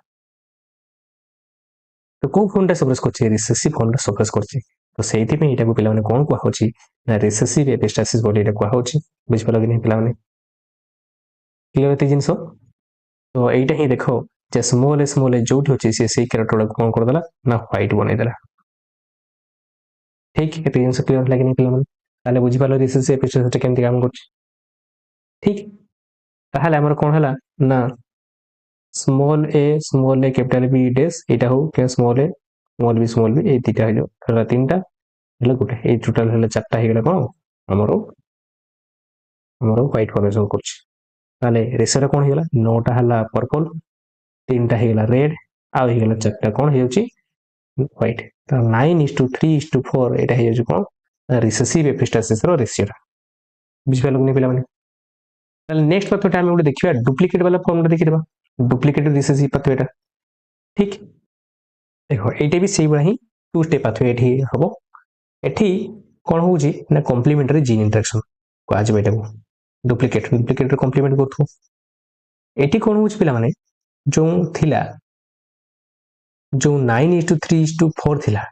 [SPEAKER 1] तो को फॉर्मूला सप्रेस करछि रिसेसिव फॉर्मूला सप्रेस करछि तो सेइथि पे एटा को पिला माने कोन को होछि ना रिसेसिव एपिस्टासिस बॉडी टा को होछि बुझ पालो कि नै पिला माने क्लियर एते जिंसो तो एटा ही देखो जे स्मॉल ए जोठी होछि से सेई कैरेक्टर को कोन कर दला ना व्हाइट बनै दला ठीक एते जिंसो क्लियर लागे नै पिला माने ताले बुझि पालो रिसेसिव एपिस्टासिस केमति काम करछि ठीक ताहले हमर कोन हला ना स्मॉल ए कैपिटल बी डेस एटा हो के स्मॉल बी ए तीटा हेलो हला तीनटा हला गुटे ए टोटल हला चारटा हे गेला कोन हमरो व्हाइट फॉर्मेशन करछि ताले रेसर कोन हे गेला नोटा हला पर्पल तीनटा हे गेला रेड आ हे गेला चारटा कोन हे होछि व्हाइट तो 9:3:4 एटा हे होछि कोन रिसेसिव एपिस्टासिस रो रेशियो बुझ पालो नै पिला माने ताले नेक्स्ट पाथवेटा हम उडे देखिबा डुप्लीकेट वाला फॉर्मूला देखिबा डुप्लीकेट रिसेसिव पाथवेटा ठीक देखो एटे भी सेही बडा ही टू स्टेप पाथवे एठी हबो एठी कौन हूँ ना कम्प्लीमेंटरी जीन इंटरेक्शन कह डुप्लिकेट डुप्लिकेट कम्प्लीमेंट करूँ एटी कौन हूँ पे जो थिला जो 9:3:4 थिला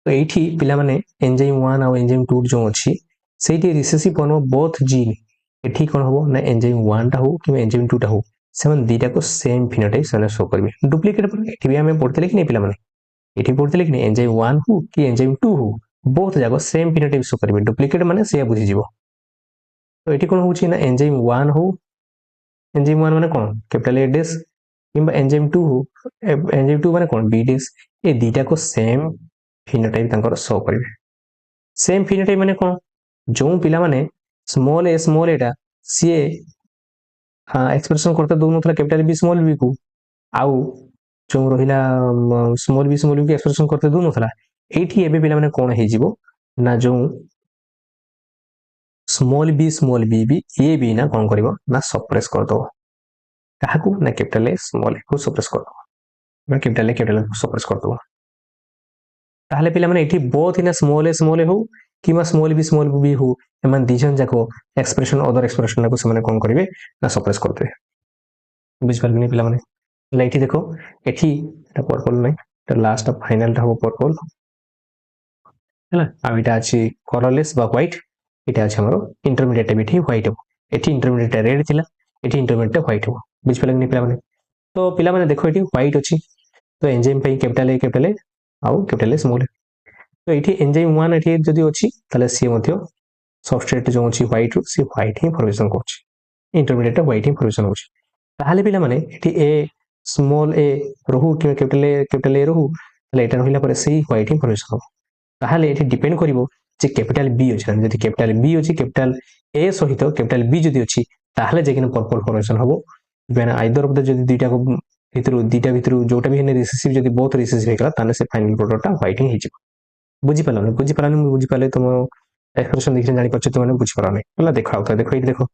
[SPEAKER 1] तो ये पिला एंजाइम 1 और एंजाइम 2 जो अच्छी से recessive form of both gene एठी कौन हम ना एंजाइम 1 टा हो कि एंजाइम 2 टा हो से दीटा को सेम फिनोटाइप से शो करेंगे डुप्लिकेट पर भी आम पढ़ते कि नहीं पिला ये पढ़ते कि नहीं एंजाइम 1 हो कि एंजाइम 2 हो बोथ जाक सेम फिनोटाइप शो करेंगे डुप्लिकेट माने से बुझीज तो ये कौन हो ना एंजाइम 1 हो एंजाइम 1 माने कौन कैपिटल ए डैश कि एंजाइम 2 हो एंजाइम 2 माने कौन बी डैश ये दीटा को सेम फिनोटाइप शो करेंगे सेम फिनोटाइप माने कौन जो पिला माने स्मॉल एटा सी एक्सप्रेशन करते दौन कैपिटल बी स्मॉल बी को आउ जो रहा स्मॉल बी को एक्सप्रेशन करते दौन ये पे कौन हो ना जो स्मॉल बी भी ये भी ना कौन कर ना सप्रेस करदे क्या ना कैपिटल ए स्मॉल ए को सप्रेस करदे कैपिटल ए को सप्रेस करदे ताहले पिला माने एठी बोथ इन स्मॉल ए हो कि स्मॉल बी हो एमान दिजन जाको एक्सप्रेशन अदर एक्सप्रेशन को से कौन करेंगे ना सप्रेस करदे बुझिपार नहीं पिला माने एठी देखो एठी पर्पल नहीं लास्ट फाइनल हम पर्पल है आटा अच्छी कलरलेस व्हाइट यहाँ अच्छे आम इंटरमीडिएट भी व्हाइट हम ये इंटरमीडिएट रेड थी ये इंटरमीडिएट व्हाइट हम बुझिपारे नहीं पिला तो पिला देखो ये व्हाइट अच्छी तो एंजाइम कैपिटल ए आउ कैपिटल ए स्मॉल तो ये एंजाइम 1 ये जदि अच्छी सी सबस्ट्रेट जो अच्छी व्हाइट रू सी व्हाइट ही फॉर्मेशन कर इंटरमीडिएट व्हाइट ही फॉर्मेशन होले पे ए स्मॉल ए रहू कि कैपिटल ए रहू यहाँ रहा से व्हाइट ही फॉर्मेशन हम ताहले ये डिपेंड करिवो जे कैपिटल बी अछि जदि कैपिटल बी अछि कैपिटल ए सहित कैपिटल बी जदि अछि ताहले जेकिन पर्पल फॉर्मेशन हबो बेन आइदर ऑफ द जदि दुईटा को दीटा भितर जोटा भी हेने रिसेसिव जदि बोथ रिसेसिव हेकला ताने से फाइनल प्रोडक्ट व्हाइट ही हिजिबो बुझी पालानी बुझी पाले तुम एक्सप्रेशन देखि जानि परछ तुम बुझी पालानी होला देखा देखो ये देखो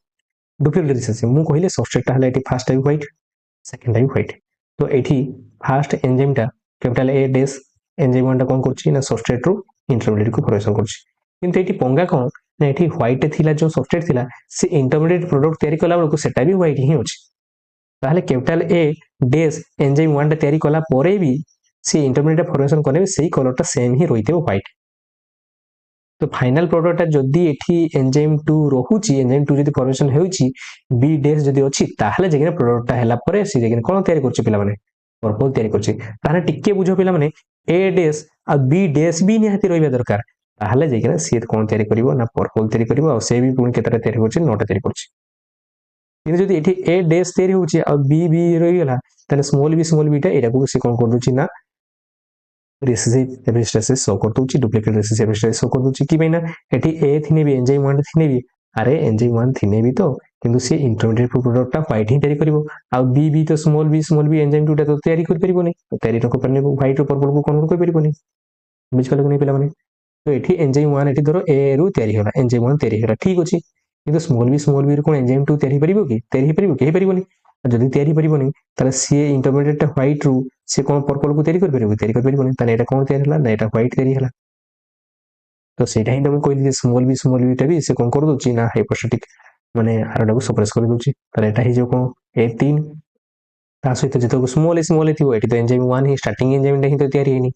[SPEAKER 1] डुप्लिकेट रिसेसिव मु कहिले सबस्ट्रेट हला eighty first time white second time white तो एटी फर्स्ट एंजाइम टा कैपिटल ए डैश एंजाइम 1 टा कोन करछि ना सबस्ट्रेट रू इंटरमीडिएट को फॉर्मेशन करछि किंतु एटी पंगा कोन ना एटी व्हाइट थिला जो सबस्ट्रेट थिला से इंटरमीडिएट प्रोडक्ट तयारी कला बेलको सेटा भी व्हाइट ही अछि ताहले कैपिटल ए डैश एंजाइम 1 टा तयारी कला परे भी से इंटरमीडिएट फॉर्मेशन करने से कलर सेम ही रही है व्हाइट तो फाइनल प्रोडक्ट जदि एठी एंजाइम 2 रहुची एंजाइम 2 जदि फॉर्मेशन हेउची बी डैश जदि अछि ताहले जेकिन प्रोडक्ट हेला परे से जेकिन कोन तयारी करछि पिला माने पर्पल तयारी करछि ताहले टिके बुझो पिला माने ए डैश आ बी डैश भी निहाती रहिबा दरकार ताहले जेकिन सी कोन तयारी करिवो ना पर्पल तयारी करिवो आ से भी पुनी केतरा तयारी करछि नोटा तयारी करछि किंतु जदि एठी ए डैश तयारी होछि आ बी रहि गेला ताले स्मॉल बीटा एटा को से कोन कर दोछि ना रिसेसिव एपिस्टेसिस शो कर दूची डुप्लीकेट रिसेसिव एपिस्टेसिस शो कर दूची कि भाई ना एटी ए थिने भी एंजाइम 1 थिने भी अरे एंजाइम 1 थिने भी तो किंतु से इंटरमीडिएट प्रोडक्ट टा व्हाइट ही तयारी करिवो आ बी तो स्मॉल बी एंजाइम 2 टा तो तयारी कर परिबो नै तो तयारी न को परने व्हाइट और पर्पल को कन्वर्ट कर परिबो नै बुझ पाले नै पिला माने तो एठी एंजाइम 1 एठी धरो ए रु तयारी होला एंजाइम 1 तयारी होला ठीक अछि किंतु स्मॉल बी रो कोन एंजाइम 2 तयारी परिबो कि तयारी परिबो के परिबो नै जदि तयारी परिबो नै ताले सी इंटरमीडिएट व्हाइट रू से कौन पर्पल को तैयारी कर परिबो ताने एटा कौन तैयारी हला ना एटा व्हाइट तैयारी हला तो सेटा ही तुम कहली स्मॉल बी टा भी से कौन कर दोची ना हाइपोस्टैटिक माने आरडा को सप्रेस कर दोची ताले एटा ही जो कौन ए3 ता सहित जतो स्मॉल थिबो एटी तो एंजाइम 1 ही स्टार्टिंग एंजाइम टा ही तो तैयारी हेनी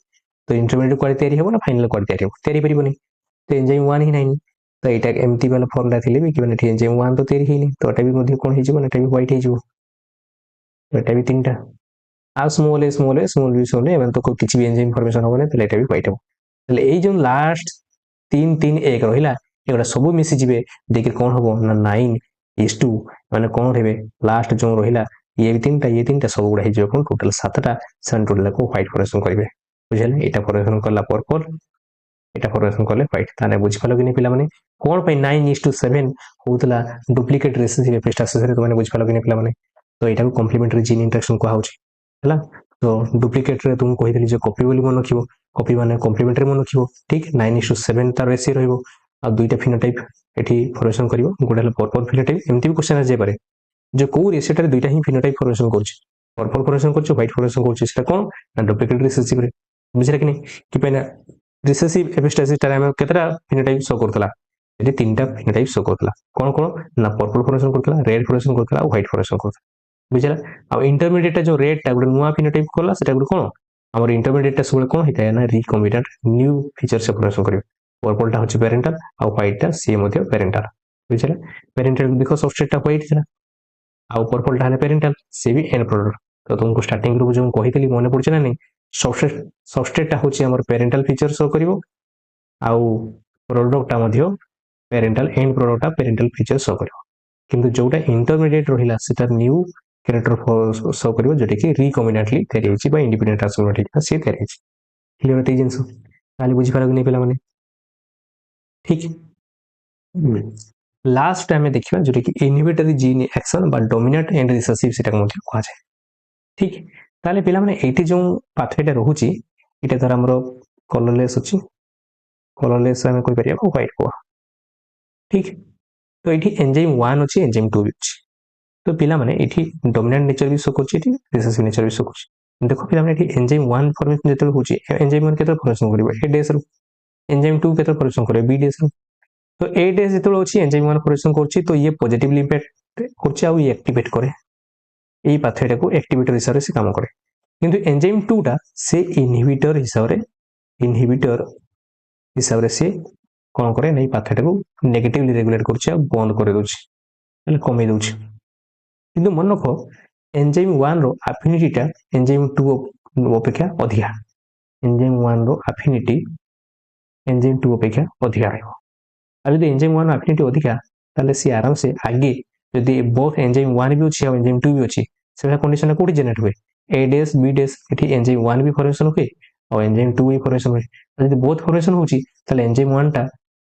[SPEAKER 1] तो इंटरमीडिएट क्वालिटी तैयारी हेबो ना फाइनल क्वालिटी तैयारी परिबो नै तो एंजाइम 1 ही नहीं तो एटा एमटी वाला फॉर्मूला थिले भी कि माने एंजाइम 1 तो तैयारी हेनी तो एटा भी मध्ये कोन हे जिवो ना एटा भी व्हाइट हे जिवो एटा भी तीनटा आ स्मॉल बी एमन तो किछि भी एंजाइम फॉर्मेशन होबो नै तले एटा भी व्हाइट हो तले ए जो लास्ट 3 3 1 रहिला एगुडा सब मिसि जिवे देखि कोन होबो ना 9:2 माने कोन हेबे लास्ट जो रहिला ये तीनटा सब गुडा हे जिवो कोन टोटल 7टा सन टोटल को व्हाइट फॉर्मेशन करिवे बुझले एटा फॉर्मेशन करला पर्पल एटा फॉर्मेशन करले व्हाइट ताने बुझ पालो कि नै पिला माने कोन पय 9:7 होतला डुप्लीकेट रेसिसिव एपिस्टासिस रे तो माने बुझ पालो कि नै पिला माने तो एटा को कॉम्प्लीमेंटरी जीन इंटरेक्शन को होउची हला तो डुप्लीकेट रे तुम कहि देली जे कॉपी बोली मन रखिबो कॉपी माने कॉम्प्लीमेंटरी मन रखिबो ठीक 9:7 तार रेशियो रहइबो आ दुईटा फिनोटाइप एठी फॉर्मेशन करिवो गोटे हला पर्पल फिनोटाइप एमती भी क्वेश्चन आ जाय पारे जे को रेशियो रे दुईटा ही फिनोटाइप फॉर्मेशन करछि पर्पल फॉर्मेशन करछि व्हाइट फॉर्मेशन करछि सेटा कोन ना डुप्लीकेट रिसेसिव रे बुझिरा कि नै कि पैना रिसेसिव एपिस्टासिस रे हम केतरा फिनोटाइप शो करतला एटी तीनटा फिनोटाइप शो करतला कोन कोन ना purple formation Kartala red formation Kartala और व्हाइट फॉर्मेशन करतला बुझला आ इंटरमीडिएट जो रेड टा गुड नुवा फिनोटाइप करला सेटा गुड कोन हमर इंटरमीडिएट टा सब कोन हिता ना रिकॉम्बिनेंट न्यू फीचर से फॉर्मेशन करियो पर्पल टा होची पेरेंटल और व्हाइट टा सी मध्ये पेरेंटल बुझला पेरेंटल देखो सबस्ट्रेट टा व्हाइट था आउ पर्पल टा पेरेंटल से भी एन प्रोडक्ट तो तुमको स्टार्टिंग रू जो कहितली मने पड़छ ना नहीं सबस्ट्रेट टा होची हमर पेरेंटल फीचर शो करिवो आउ प्रोडक्ट टा मध्ये पेरेंटल एंड प्रोडक्ट टा पेरेंटल फीचर शो करिवो किंतु जोटा इंटरमीडिएट रहिला सेटा न्यू कैरेक्टर शो करिवो जोटा कि रिकॉम्बिनेंटली तयारी होची बा इंडिपेंडेंट ट्रांसफॉर्मेटिक से तयारी होची क्लियर ते जिंस ताले बुझी पारग नै पेला माने ठीक लास्ट टाइम देखिबा जोटा कि इनहिबिटरी जीन एक्शन बा डोमिनेंट एंड रिसेसिव सेटा मध्ये कहा जाय ठीक ताले पेला माने एटी जो पाथवेटा रहूची इटा तार हमरो कलरलेस अछि कलरलेस हम कोइ परिया व्हाइट को ठीक तो एटी एंजाइम 1 अछि एंजाइम 2 अछि तो पिला माने एठी डोमिनेंट नेचर भी शो करछि एठी रिसेसिव नेचर भी शो करछि देखो पिला माने एठी एंजाइम 1 फॉर्मेशन जेते होछि एंजाइम 1 केते फॉर्मेशन करिवो ए डेस रो एंजाइम 2 केते फॉर्मेशन करिवो बी डेस रो तो ए डेस जेते होछि एंजाइम 1 फॉर्मेशन करछि तो ये पॉजिटिवली इंपैक्ट करछि आ ये एक्टिवेट करे एई पाथवेटा को एक्टिवेटर हिसाब से काम करे किंतु एंजाइम 2 टा से इनहिबिटर हिसाब से कोन करे नै पाथवेटा को नेगेटिवली रेगुलेट करछि आ बंद करे दोछि એટલે કમી દଉଛି କିନ୍ତୁ ମନେ ରଖ ଏନଜାଇମ୍ 1 ର ଆଫିନିଟି ଟା ଏନଜାଇମ୍ 2 ଅପେକ୍ଷା ଅଧିକା ଏନଜାଇମ୍ 1 ର ଆଫିନିଟି ଏନଜାଇମ୍ 2 ଅପେକ୍ଷା ଅଧିକା ରହିବ ଆଉ ଯଦି ଏନଜାଇମ୍ 1 ର ଆଫିନିଟି ଅଧିକା ତାହେଲେ ସି ଆରାମ से आगे ଯଦି both एंजाइम 1 भी ଅଛି ଆଉ एंजाइम 2 भी ଅଛି ସେଟା कंडीशन कोठी जनरेट हुए ए डेस बी डेस एठी एंजाइम 1 भी फॉर्मेशन हुए और एंजाइम 2 भी फॉर्मेशन हुए ଯଦି both फॉर्मेशन होची ताले एंजाइम 1 टा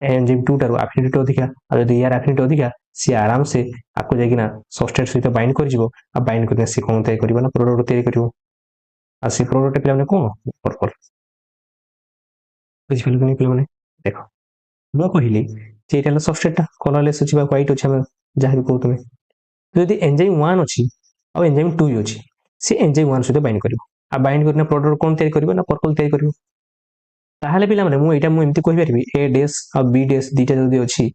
[SPEAKER 1] एंजाइम 2 टा रो एफिनिटी अधिका आ যদি यार एफिनिटी अधिका सी आराम से आपको जाकिना सबस्ट्रेट सहित बाइंड कर जिवो आ बाइंड करने से कोन तय करबा ना प्रोडक्ट तय करिवो आ से प्रोडक्ट पे हमने कोन पर्पल बुझ गेल कि माने देखो मो कहिली जे एटा सबस्ट्रेट टा कलरलेस अछि बा व्हाइट अछि हम जहा भी कहू तुमे যদি एंजाइम 1 अछि और एंजाइम 2 अछि से एंजाइम 1 सहित बाइंड करिवो आ बाइंड करने प्रोडक्ट कोन तय करबा ना पर्पल तय करिवो ताहले पिला माने मु एटा मु एमति कहि परबी ए डेस और बी डेस दीटा जदी अछि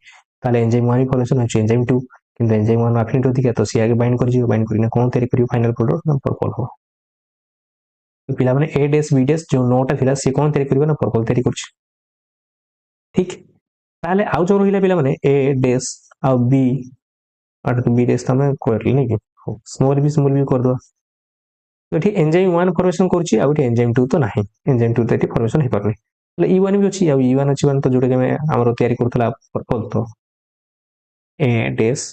[SPEAKER 1] ताले एंजाइम 1 फॉर्मेशन अछि एंजाइम 2 किंतु एंजाइम 1 एफिनिटी अधिका तो सी आगे बाइंड कर जिवो बाइंड करिना कोन तय करिवो फाइनल प्रोडक्ट ना पर्पल हो तो पिला माने ए डेस बी डेस जो नोटा थिला से कोन तय करिवो ना पर्पल तय करछि ठीक ताहले आउ जो रहिला पिला माने ए डेस और बी और बी डेस तमे करली नै कि स्मॉल भी कर दो तो एठी एंजाइम 1 फॉर्मेशन करछि आ एठी एंजाइम 2 तो नाही एंजाइम 2 तो एठी फॉर्मेशन हे परनी એટલે E1 भी अछि आ E1 अछि मान तो जोडे के हमरो तयारी करथला पर्पल तो ए डेस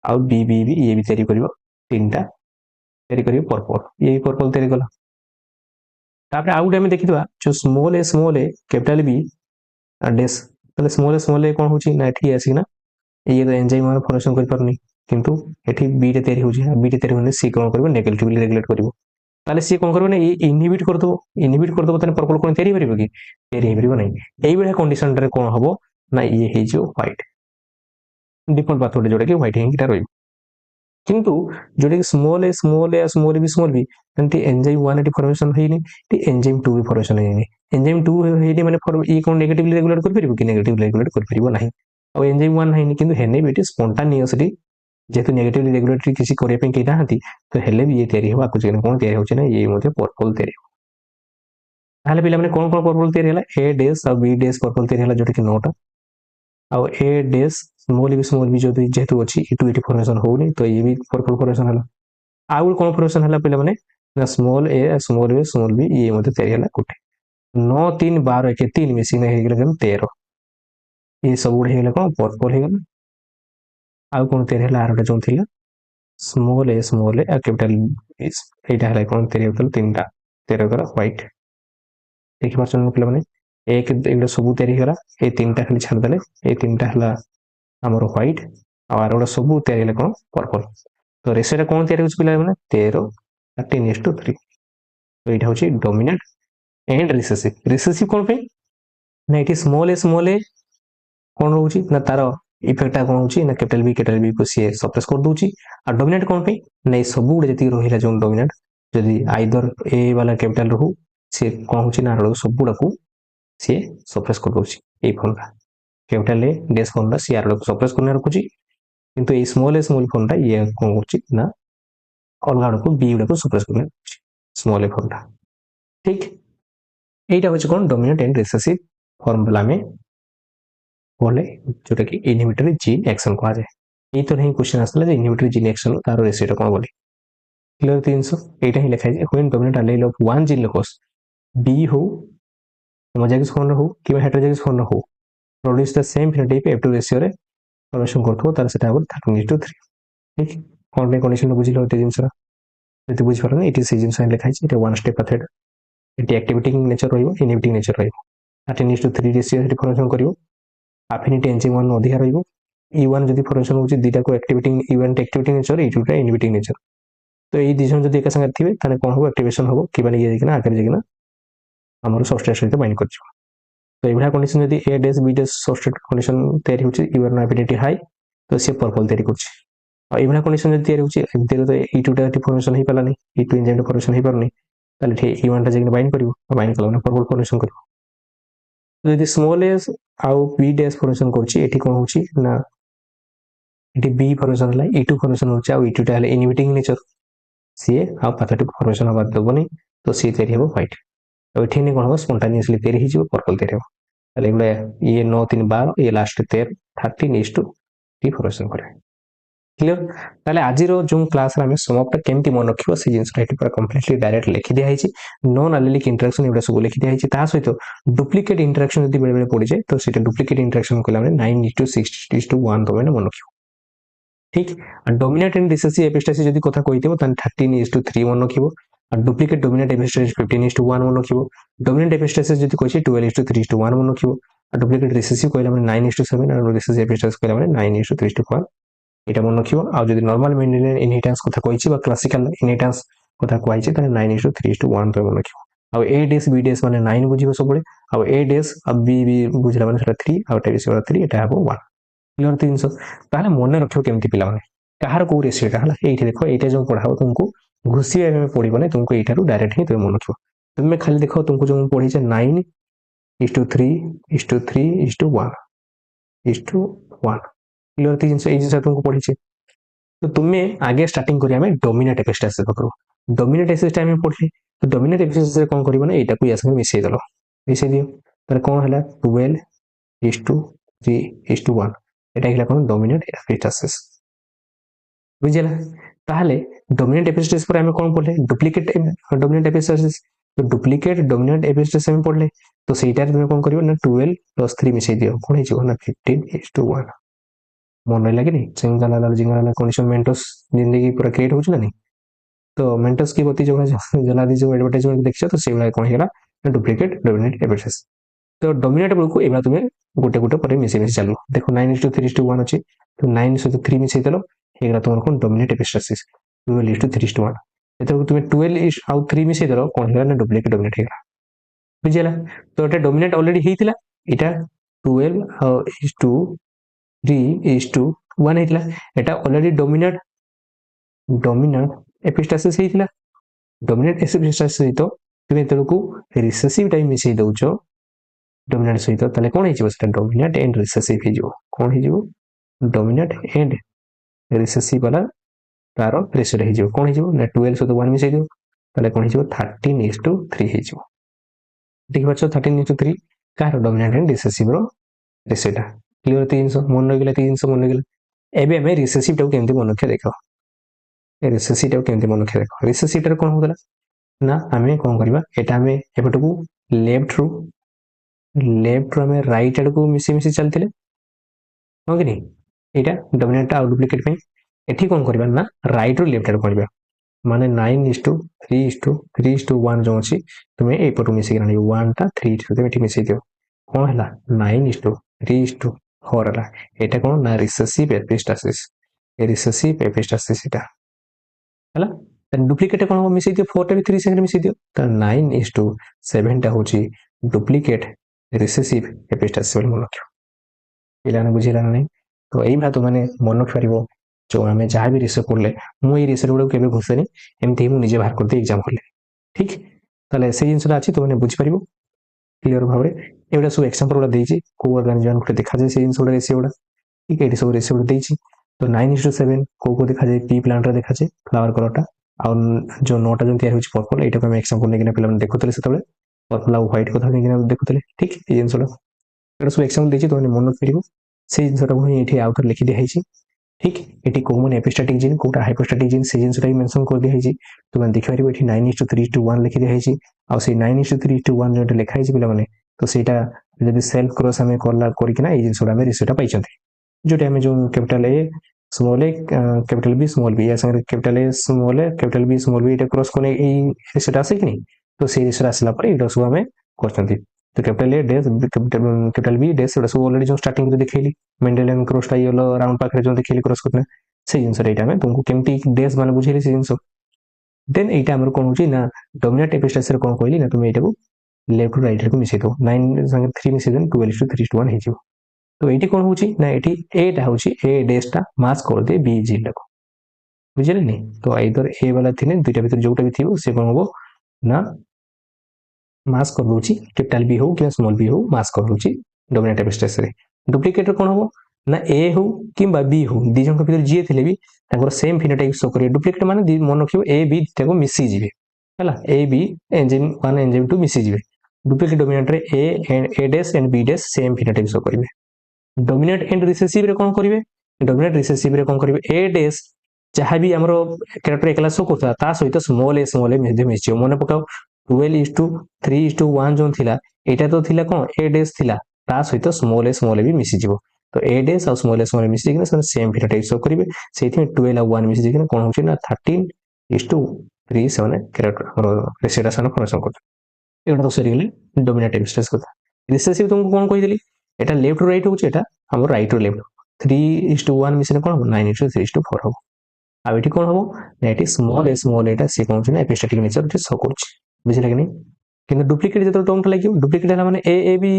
[SPEAKER 1] आ बी बी भी ये भी तयारी करिवो तीनटा तयारी करिवो पर्पल ये पर्पल तयारी कला तापर आउ टाइम देखितबा जो स्मॉल ए कैपिटल बी डेस तले स्मॉल ए कोन होछि ना एठी आसी ना ये तो एंजाइम मान फॉर्मेशन कर परनी किंतु एठी बी रे तयारी होछि बी रे तयारी होने सी कोन करबो नेगेटिवली रेगुलेट करिवो ताले सी कोन करबो ना इनहिबिट कर दो तने पर्पल कोन तयारी परबो कि तयारी परबो नै एई बेला कंडीशन रे कोन हबो ना ये हे जो व्हाइट डिफॉल्ट पाथ जोडे कि व्हाइट हिंग रही किंतु जोडे कि स्मॉल भी एंटी एंजाइम 1 एटी फॉर्मेशन हेनी टी एंजाइम 2 भी फॉर्मेशन हेनी एंजाइम 2 हेनी माने for E cone negatively regulate कर परिबो कि नेगेटिवली रेगुलेट कर परिबो नाही और एंजाइम 1 हेनी किंतु हेने बेटी स्पॉन्टेनियसली जेतु नेगेटिवली रेगुलेटरी किसी करे पे केटा हंती तो हेले भी ये तयारी होबा कुछ कोन तयारी होछ ना ये मध्ये पर्पल तयारी ताले पिला माने कोन पर्पल तयारी हला ए डेस और बी डेस पर्पल तयारी हला जोटे कि नोटा ଆଉ ए डेस स्मॉल भी जो जेतु अछि इटु एटी फॉर्मेशन होउनी तो ये भी पर्पल फॉर्मेशन हला आउ कोन फॉर्मेशन हला पिला माने ना स्मॉल बी ये मध्ये तयारी हला कोटे 9 3 12 के 3 मिसिंग हे गेला 13 ये सब उड़े गेला कोन पर्पल हे गेला आउ कोन तयारी हला आरोटा जो थिला स्मॉल ए कैपिटल एस एटा हला कोन तयारी होतल तीनटा 13 करा व्हाइट देखि परछन पिला माने एक एटा सब तयारी हला ए तीनटा खाली छाड़ देले ए तीनटा हला हमर व्हाइट आ आरोटा सब तयारी हला कोन पर्पल तो रेशो कोन तयारी होछ पिला माने 13 10:3 तो एटा होची डोमिनेंट एंड रिसेसिव कोन पे ना एटी स्मॉल ए कोन होची ना तारो इफेक्ट कोन होची ना कैपिटल बी को सी सप्रेस कर दोची आ डोमिनेंट कोन पे नै सब गुड जति रहिला जो डोमिनेंट जदी आइदर ए वाला कैपिटल रहू से कोन होची ना सब गुड को सी सप्रेस कर दउछि ए फॉर्मटा कैपिटल ए डैश फॉर्मटा सी आर को सप्रेस करने रखुछि किंतु ए स्मॉल फॉर्मटा ये कोन होछि ना अलग आड़ को बी गुड़ा को सप्रेस करने स्मॉल ए फॉर्मटा ठीक एटा होछि कोन डोमिनेंट एंड रिसेसिव फॉर्मूला में बोले जोटा कि इनहिबिटरी जीन एक्शन कहा जाए ये तो नहीं क्वेश्चन आसला जे इनहिबिटरी जीन एक्शन तार रेशियो कोन बोली क्लियर 300 एटा ही लिखा है when dominant allele of one gene locus बी हो होमोजाइगस फॉर्म हो कि हेटेरोजाइगस फॉर्म हो produce the same phenotype F2 ratio रे फॉर्मेशन करथो तार सेटा हो 13:3 ठीक कोन पे कंडीशन बुझिल होते जिंस जति बुझ परन इट इज से जिंस लिखा है it one step ahead it activating nature रहिबो इनहिबिटिंग नेचर रहिबो 13:3 रेशियो रे फॉर्मेशन करिवो अफिनिटी एंजाइम 1 अधिक रहिबो E1 जदि फॉर्मेशन होची दुटा को एक्टिविटिंग E1 एक्टिविटिंग नेचर E2 टा इनहिबिटिंग नेचर तो ए दिजन जदि एक संगे थिबे ताने कोन हो एक्टिवेशन हो कि बानी ये देखना आकर जगिना हमर सबस्ट्रेट सहित बाइंड करछ तो एभला कंडीशन जदि A dash B dash substrate condition तयारी होची E1 अफिनिटी हाई तो से पर्पल तयारी करछ आ एभला कंडीशन जदि तयारी होची एमते तो E2 टा फॉर्मेशन ही पलानी E2 एंजाइम फॉर्मेशन ही परनी ताले ठे E1 टा जगिना बाइंड करिवो बाइंड कला पर्पल फॉर्मेशन करिवो तो यदि स्मॉल एस आउ बी डैश फॉर्मेशन करछि एठी कोन होछि ना एठी बी फॉर्मेशन ला E2 फॉर्मेशन होछि आउ E2 टा हले इनहिबिटिंग नेचर सी आउ पैथोटिक फॉर्मेशन हबा दबनी तो सी तयारी हो व्हाइट तो एठी ने कोन हो स्पॉन्टेनियसली तयारी हि जिवो पर्पल तयारी हो ताले एगुडा ये 9 3 12 ये लास्ट 13 13:3 फॉर्मेशन करे क्लियर ताले आज रो जो क्लास रे हम समपटा केमती मन रखिबो से जिंस एठी पूरा कंप्लीटली डायरेक्ट लिखि दिया हिची नॉन एलिलिक इंटरेक्शन एबडा सब लिखि दिया हिची ता सहित डुप्लीकेट इंटरेक्शन यदि बेले बेले पड़ी जाए तो सेटा डुप्लीकेट इंटरेक्शन कला माने 9:6:1 तो माने मन रखिबो ठीक डोमिनेंट एंड रिसेसिव एपिस्टासिस यदि कथा कहितबो त 13:3 मन रखिबो और डुप्लीकेट डोमिनेंट एपिस्टासिस 15:1 मन रखिबो डोमिनेंट एपिस्टासिस यदि कहिछि 12:3:1 मन रखिबो और डुप्लीकेट रिसेसिव कहला माने 9:7 और रिसेसिव एपिस्टासिस कहला माने 9:3:1 एटा मन रखिबो आ जदि नॉर्मल मेंडेलियन इनहेरिटेंस कथा कहिछि बा क्लासिकल इनहेरिटेंस कथा कहिछि त 9:3:1 तो मन रखिबो आ A डैश B डैश माने 9 बुझिबो सबले आ A डैश आ B बुझला माने सेटा 3 आ टा बेसी 3 एटा हबो 1 क्लियर 300 ताले मन रखियो केमती पिला माने कहार को रेशियो ता हला एठी देखो एटा जो पढाबो तुमको घुसिया में पडिबो नै तुमको एठारु डायरेक्ट ही तुम मन रखियो तुमे खाली देखो तुमको जो पढि छै 9:3:3:1:1 क्लियर 300 ए जिंस तुमको पढि छै तो तुम्हें आगे स्टार्टिंग करिया में डोमिनेंट एपिस्टासिस पकड़ो डोमिनेंट एपिस्टासिस टाइम में पढले तो डोमिनेंट एपिस्टासिस रे कोन करिवो ना एटा को या संगे मिसै दलो मिसै दियो तार कोन हला 12:3:1 एटा हिला कोन डोमिनेंट एपिस्टासिस बुझिला ताहले डोमिनेंट एपिस्टासिस पर हम कोन पढले डुप्लीकेट डोमिनेंट एपिस्टासिस तो डुप्लीकेट डोमिनेंट एपिस्टासिस में पढले तो सेटा रे तुम कोन करिवो ना 12 + 3 मिसै दियो कोन हे जो ना 15:1 मन लगे नहीं जिंगला कंडीशन मेंटस जिंदगी पूरा क्रिएट होछ ना नहीं तो मेंटस की बत्ती जो जला दी जो एडवर्टाइजमेंट देखछ तो से वाला कोन हेला डुप्लीकेट डोमिनेंट एपिस्टासिस तो डोमिनेंट को एबा तुमे गोटे गोटे पर मिसै चलो देखो 9:3:1 अछि तो 9 से 3 मिसै देलो हेगला तुमर कोन डोमिनेंट एपिस्टासिस 12:3:1 एतो तुमे 12 आउ 3 मिसै देलो कोन हेला ना डुप्लीकेट डोमिनेंट हेगला बुझिला तो एटा डोमिनेंट ऑलरेडी हेतिला एटा 12:3:1 हेतिला एटा ऑलरेडी डोमिनेंट एपिस्टासिस हेतिला डोमिनेंट एपिस्टासिस सहित तुमे तेलको रिसेसिव टाइम मिसै दउचो डोमिनेंट सहित तले कोन हे जेबो सेटा डोमिनेंट एंड रिसेसिव हे जेबो कोन हे जेबो डोमिनेंट एंड रिसेसिव वाला तारो रेशियो हे जेबो कोन हे जेबो ना 12 सहित 1 मिसै दियो तले कोन हे जेबो 13:3 हे जेबो ठीक बात 13:3 कार डोमिनेंट एंड रिसेसिव रो रेशियोटा क्लियर 300 मन रगिला 300 मन रगिला एबे हमें रिसेसिव टाउ केमती मन रखे देखो रिसेसिव टाउ केमती मन रखे देखो रिसेसिव टा कोन होतला ना हमें कोन करबा एटा हमें एपटकू लेफ्ट रू हमें राइट एड को मिसी मिसी चलतिले हो कि नहीं एटा डोमिनेंट आ डुप्लीकेट पे एठी कोन करबा ना राइट रू लेफ्ट एड करबा माने 9:3:1 जो अछि तुमे एपटू मिसी गरानी 1 टा 3 तुमे एठी मिसी दियो कोन हला 9:3:4 हला एटा कोन ना रिसेसिव एपिस्टासिस ए रिसेसिव एपिस्टासिस एटा हला तन डुप्लीकेट कोन मिसी दियो 4 टा भी 3 संगे मिसी दियो त 9:7 टा होची डुप्लीकेट रिसेसिव एपिस्टासिस बोल मन रखियो पिलाने बुझिला नै तो एई भा तो माने मन रखि परिबो जो हमें जहां भी रिसर्च करले मु ए रिसर्च गुडा केबे घुसेनी एमती मु निजे बाहर करते एग्जाम करले ठीक ताले से जिंसटा अछि तो माने बुझि परिबो क्लियर भाबरे एगुड़ा सब एक्जांपल गुड़ा देछि को ऑर्गेनिजम गुटे देखा जाए से जिंस गुड़ा रेशियो गुड़ा ठीक है सब रेशियो गुड़ा देछि तो 9:7 को देखा जाए पी प्लांट रे देखा जाए फ्लावर कलरटा आ जो नोटा जो तैयार होछि पर्पल एटा को हम एक्जांपल नेकिना पिला देखुतले सेतबे पर्पल आ व्हाइट कथा नेकिना देखुतले ठीक ए जिंस गुड़ा एटा सब एक्जांपल देछि तो मन रखिबो से जिंसटा को एठी आउटर लिखि दे हैछि ठीक एटी को मन एपिस्टैटिक जीन कोटा हाइपोस्टैटिक जीन से जिंसटा ही मेंशन कर दे हैछि तो मैं देखि परिबो एठी 9:3:1 लिखि दे हैछि आ से 9:3:1 जो लिखा हैछि पिला माने तो सेटा जदि सेल्फ क्रॉस हमें करला करिकिना ए जिंसटा हमें रेशियोटा पाइछन्ते जोटा हमें जो capital A small A capital B small B या संगे capital A small A capital B small B एटा क्रॉस कोने ए रेशियोटा आसे कि नहीं तो से रेशियोटा आसला पर एटा सब हमें करछन्ते तो capital A dash capital B dash एटा सब ऑलरेडी जो स्टार्टिंग रे देखैली मेंडेलियन क्रॉस टा येलो राउंड पाखरे जो देखैली क्रॉस करना से जिंस एटा में तुमको केमती डैश माने बुझैली से जिंस देन एटा हमर कोन होची ना डोमिनेंट एपिस्टेस रे कोन कहली ना तुम एटा को लेफ्ट टू राइट रे को मिसै दो 9 संगे 3 मिसै देन 12:3:1 हे जिवो तो एटी कोन होची ना एटी एटा होची ए डैश टा मास कर दे बी जी टा को बुझिले नि तो आइदर ए वाला थिने दुइटा भीतर जोटा भी थिबो से कोन होबो ना मास कर दोची कैपिटल बी हो कि स्मॉल बी हो मास कर दोची डोमिनेंट एपिस्टेस रे डुप्लीकेट रे कोन होबो ना ए हो किंबा बी हो दी जंक भीतर जी थिले भी ताकर सेम फिनोटाइप शो करे डुप्लीकेट माने दी मन रखियो ए बी ताको मिसी जिवे हला ए बी एंजाइम 1 एंजाइम 2 मिसी जिवे डुप्लीकेट डोमिनेंट रे A dash and B dash same phenotype show करिवे डोमिनेंट एंड रिसेसिव रे कोन करिवे डोमिनेंट रिसेसिव रे कोन करिवे ए डैश जहाँ भी हमरो कैरेक्टर एकला शो करता ता सहित स्मॉल ए मध्य मिसियो मन पकाओ 12:3:1 जो थिला एटा तो थिला कोन ए डैश थिला ता सहित स्मॉल ए भी मिसि जिवो तो ए डैश और स्मॉल ए मिसि कि ना सेम फिनोटाइप शो करिवे सेथि 12 और 1 मिसि कि कोन होछि ना 13:3 7 कैरेक्टर हमरो रेशियोटा सन फंक्शन करता एटा तो सरी गेले डोमिनेंट एपिस्टेस कथा रिसेसिव तुमको कोन कहि देली एटा लेफ्ट टू राइट होछि एटा हमर राइट टू लेफ्ट 3:1 मिसिने कोन 9:3:4 हो आ एठी कोन हो ना एठी स्मॉल एटा से कोन छै ना एपिस्टेटिक नेचर जे शो करछि बुझिला कि नहीं किंतु डुप्लीकेट जतो टर्म लागियो डुप्लीकेट हला माने ए बी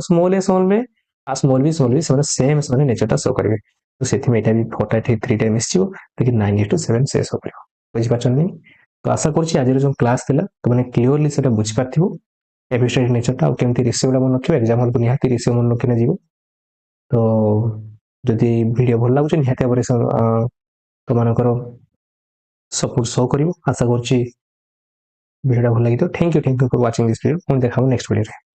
[SPEAKER 1] स्मॉल में आ स्मॉल बी से सेम माने नेचरटा शो करबे तो सेथि में एटा भी 4:3 टाइम मिसियो लेकिन 9:7 से शो करबो बुझि पाछन नहीं तो आशा करछि आज जो क्लास थिला तो माने क्लियरली सेटा बुझि पाथिबो एपिस्टेटिक नेचरटा और केमति रेशियो मन रखिबो एग्जांपल को निहाती रेशियो मन रखिना जीवो तो जदि वीडियो भल लागुछ निहाती बरे तो मानकर सपोर्ट शो करिवो आशा करछि वीडियो भल लागि तो thank you for watching this video पुणी देखा नेक्स्ट वीडियो रे।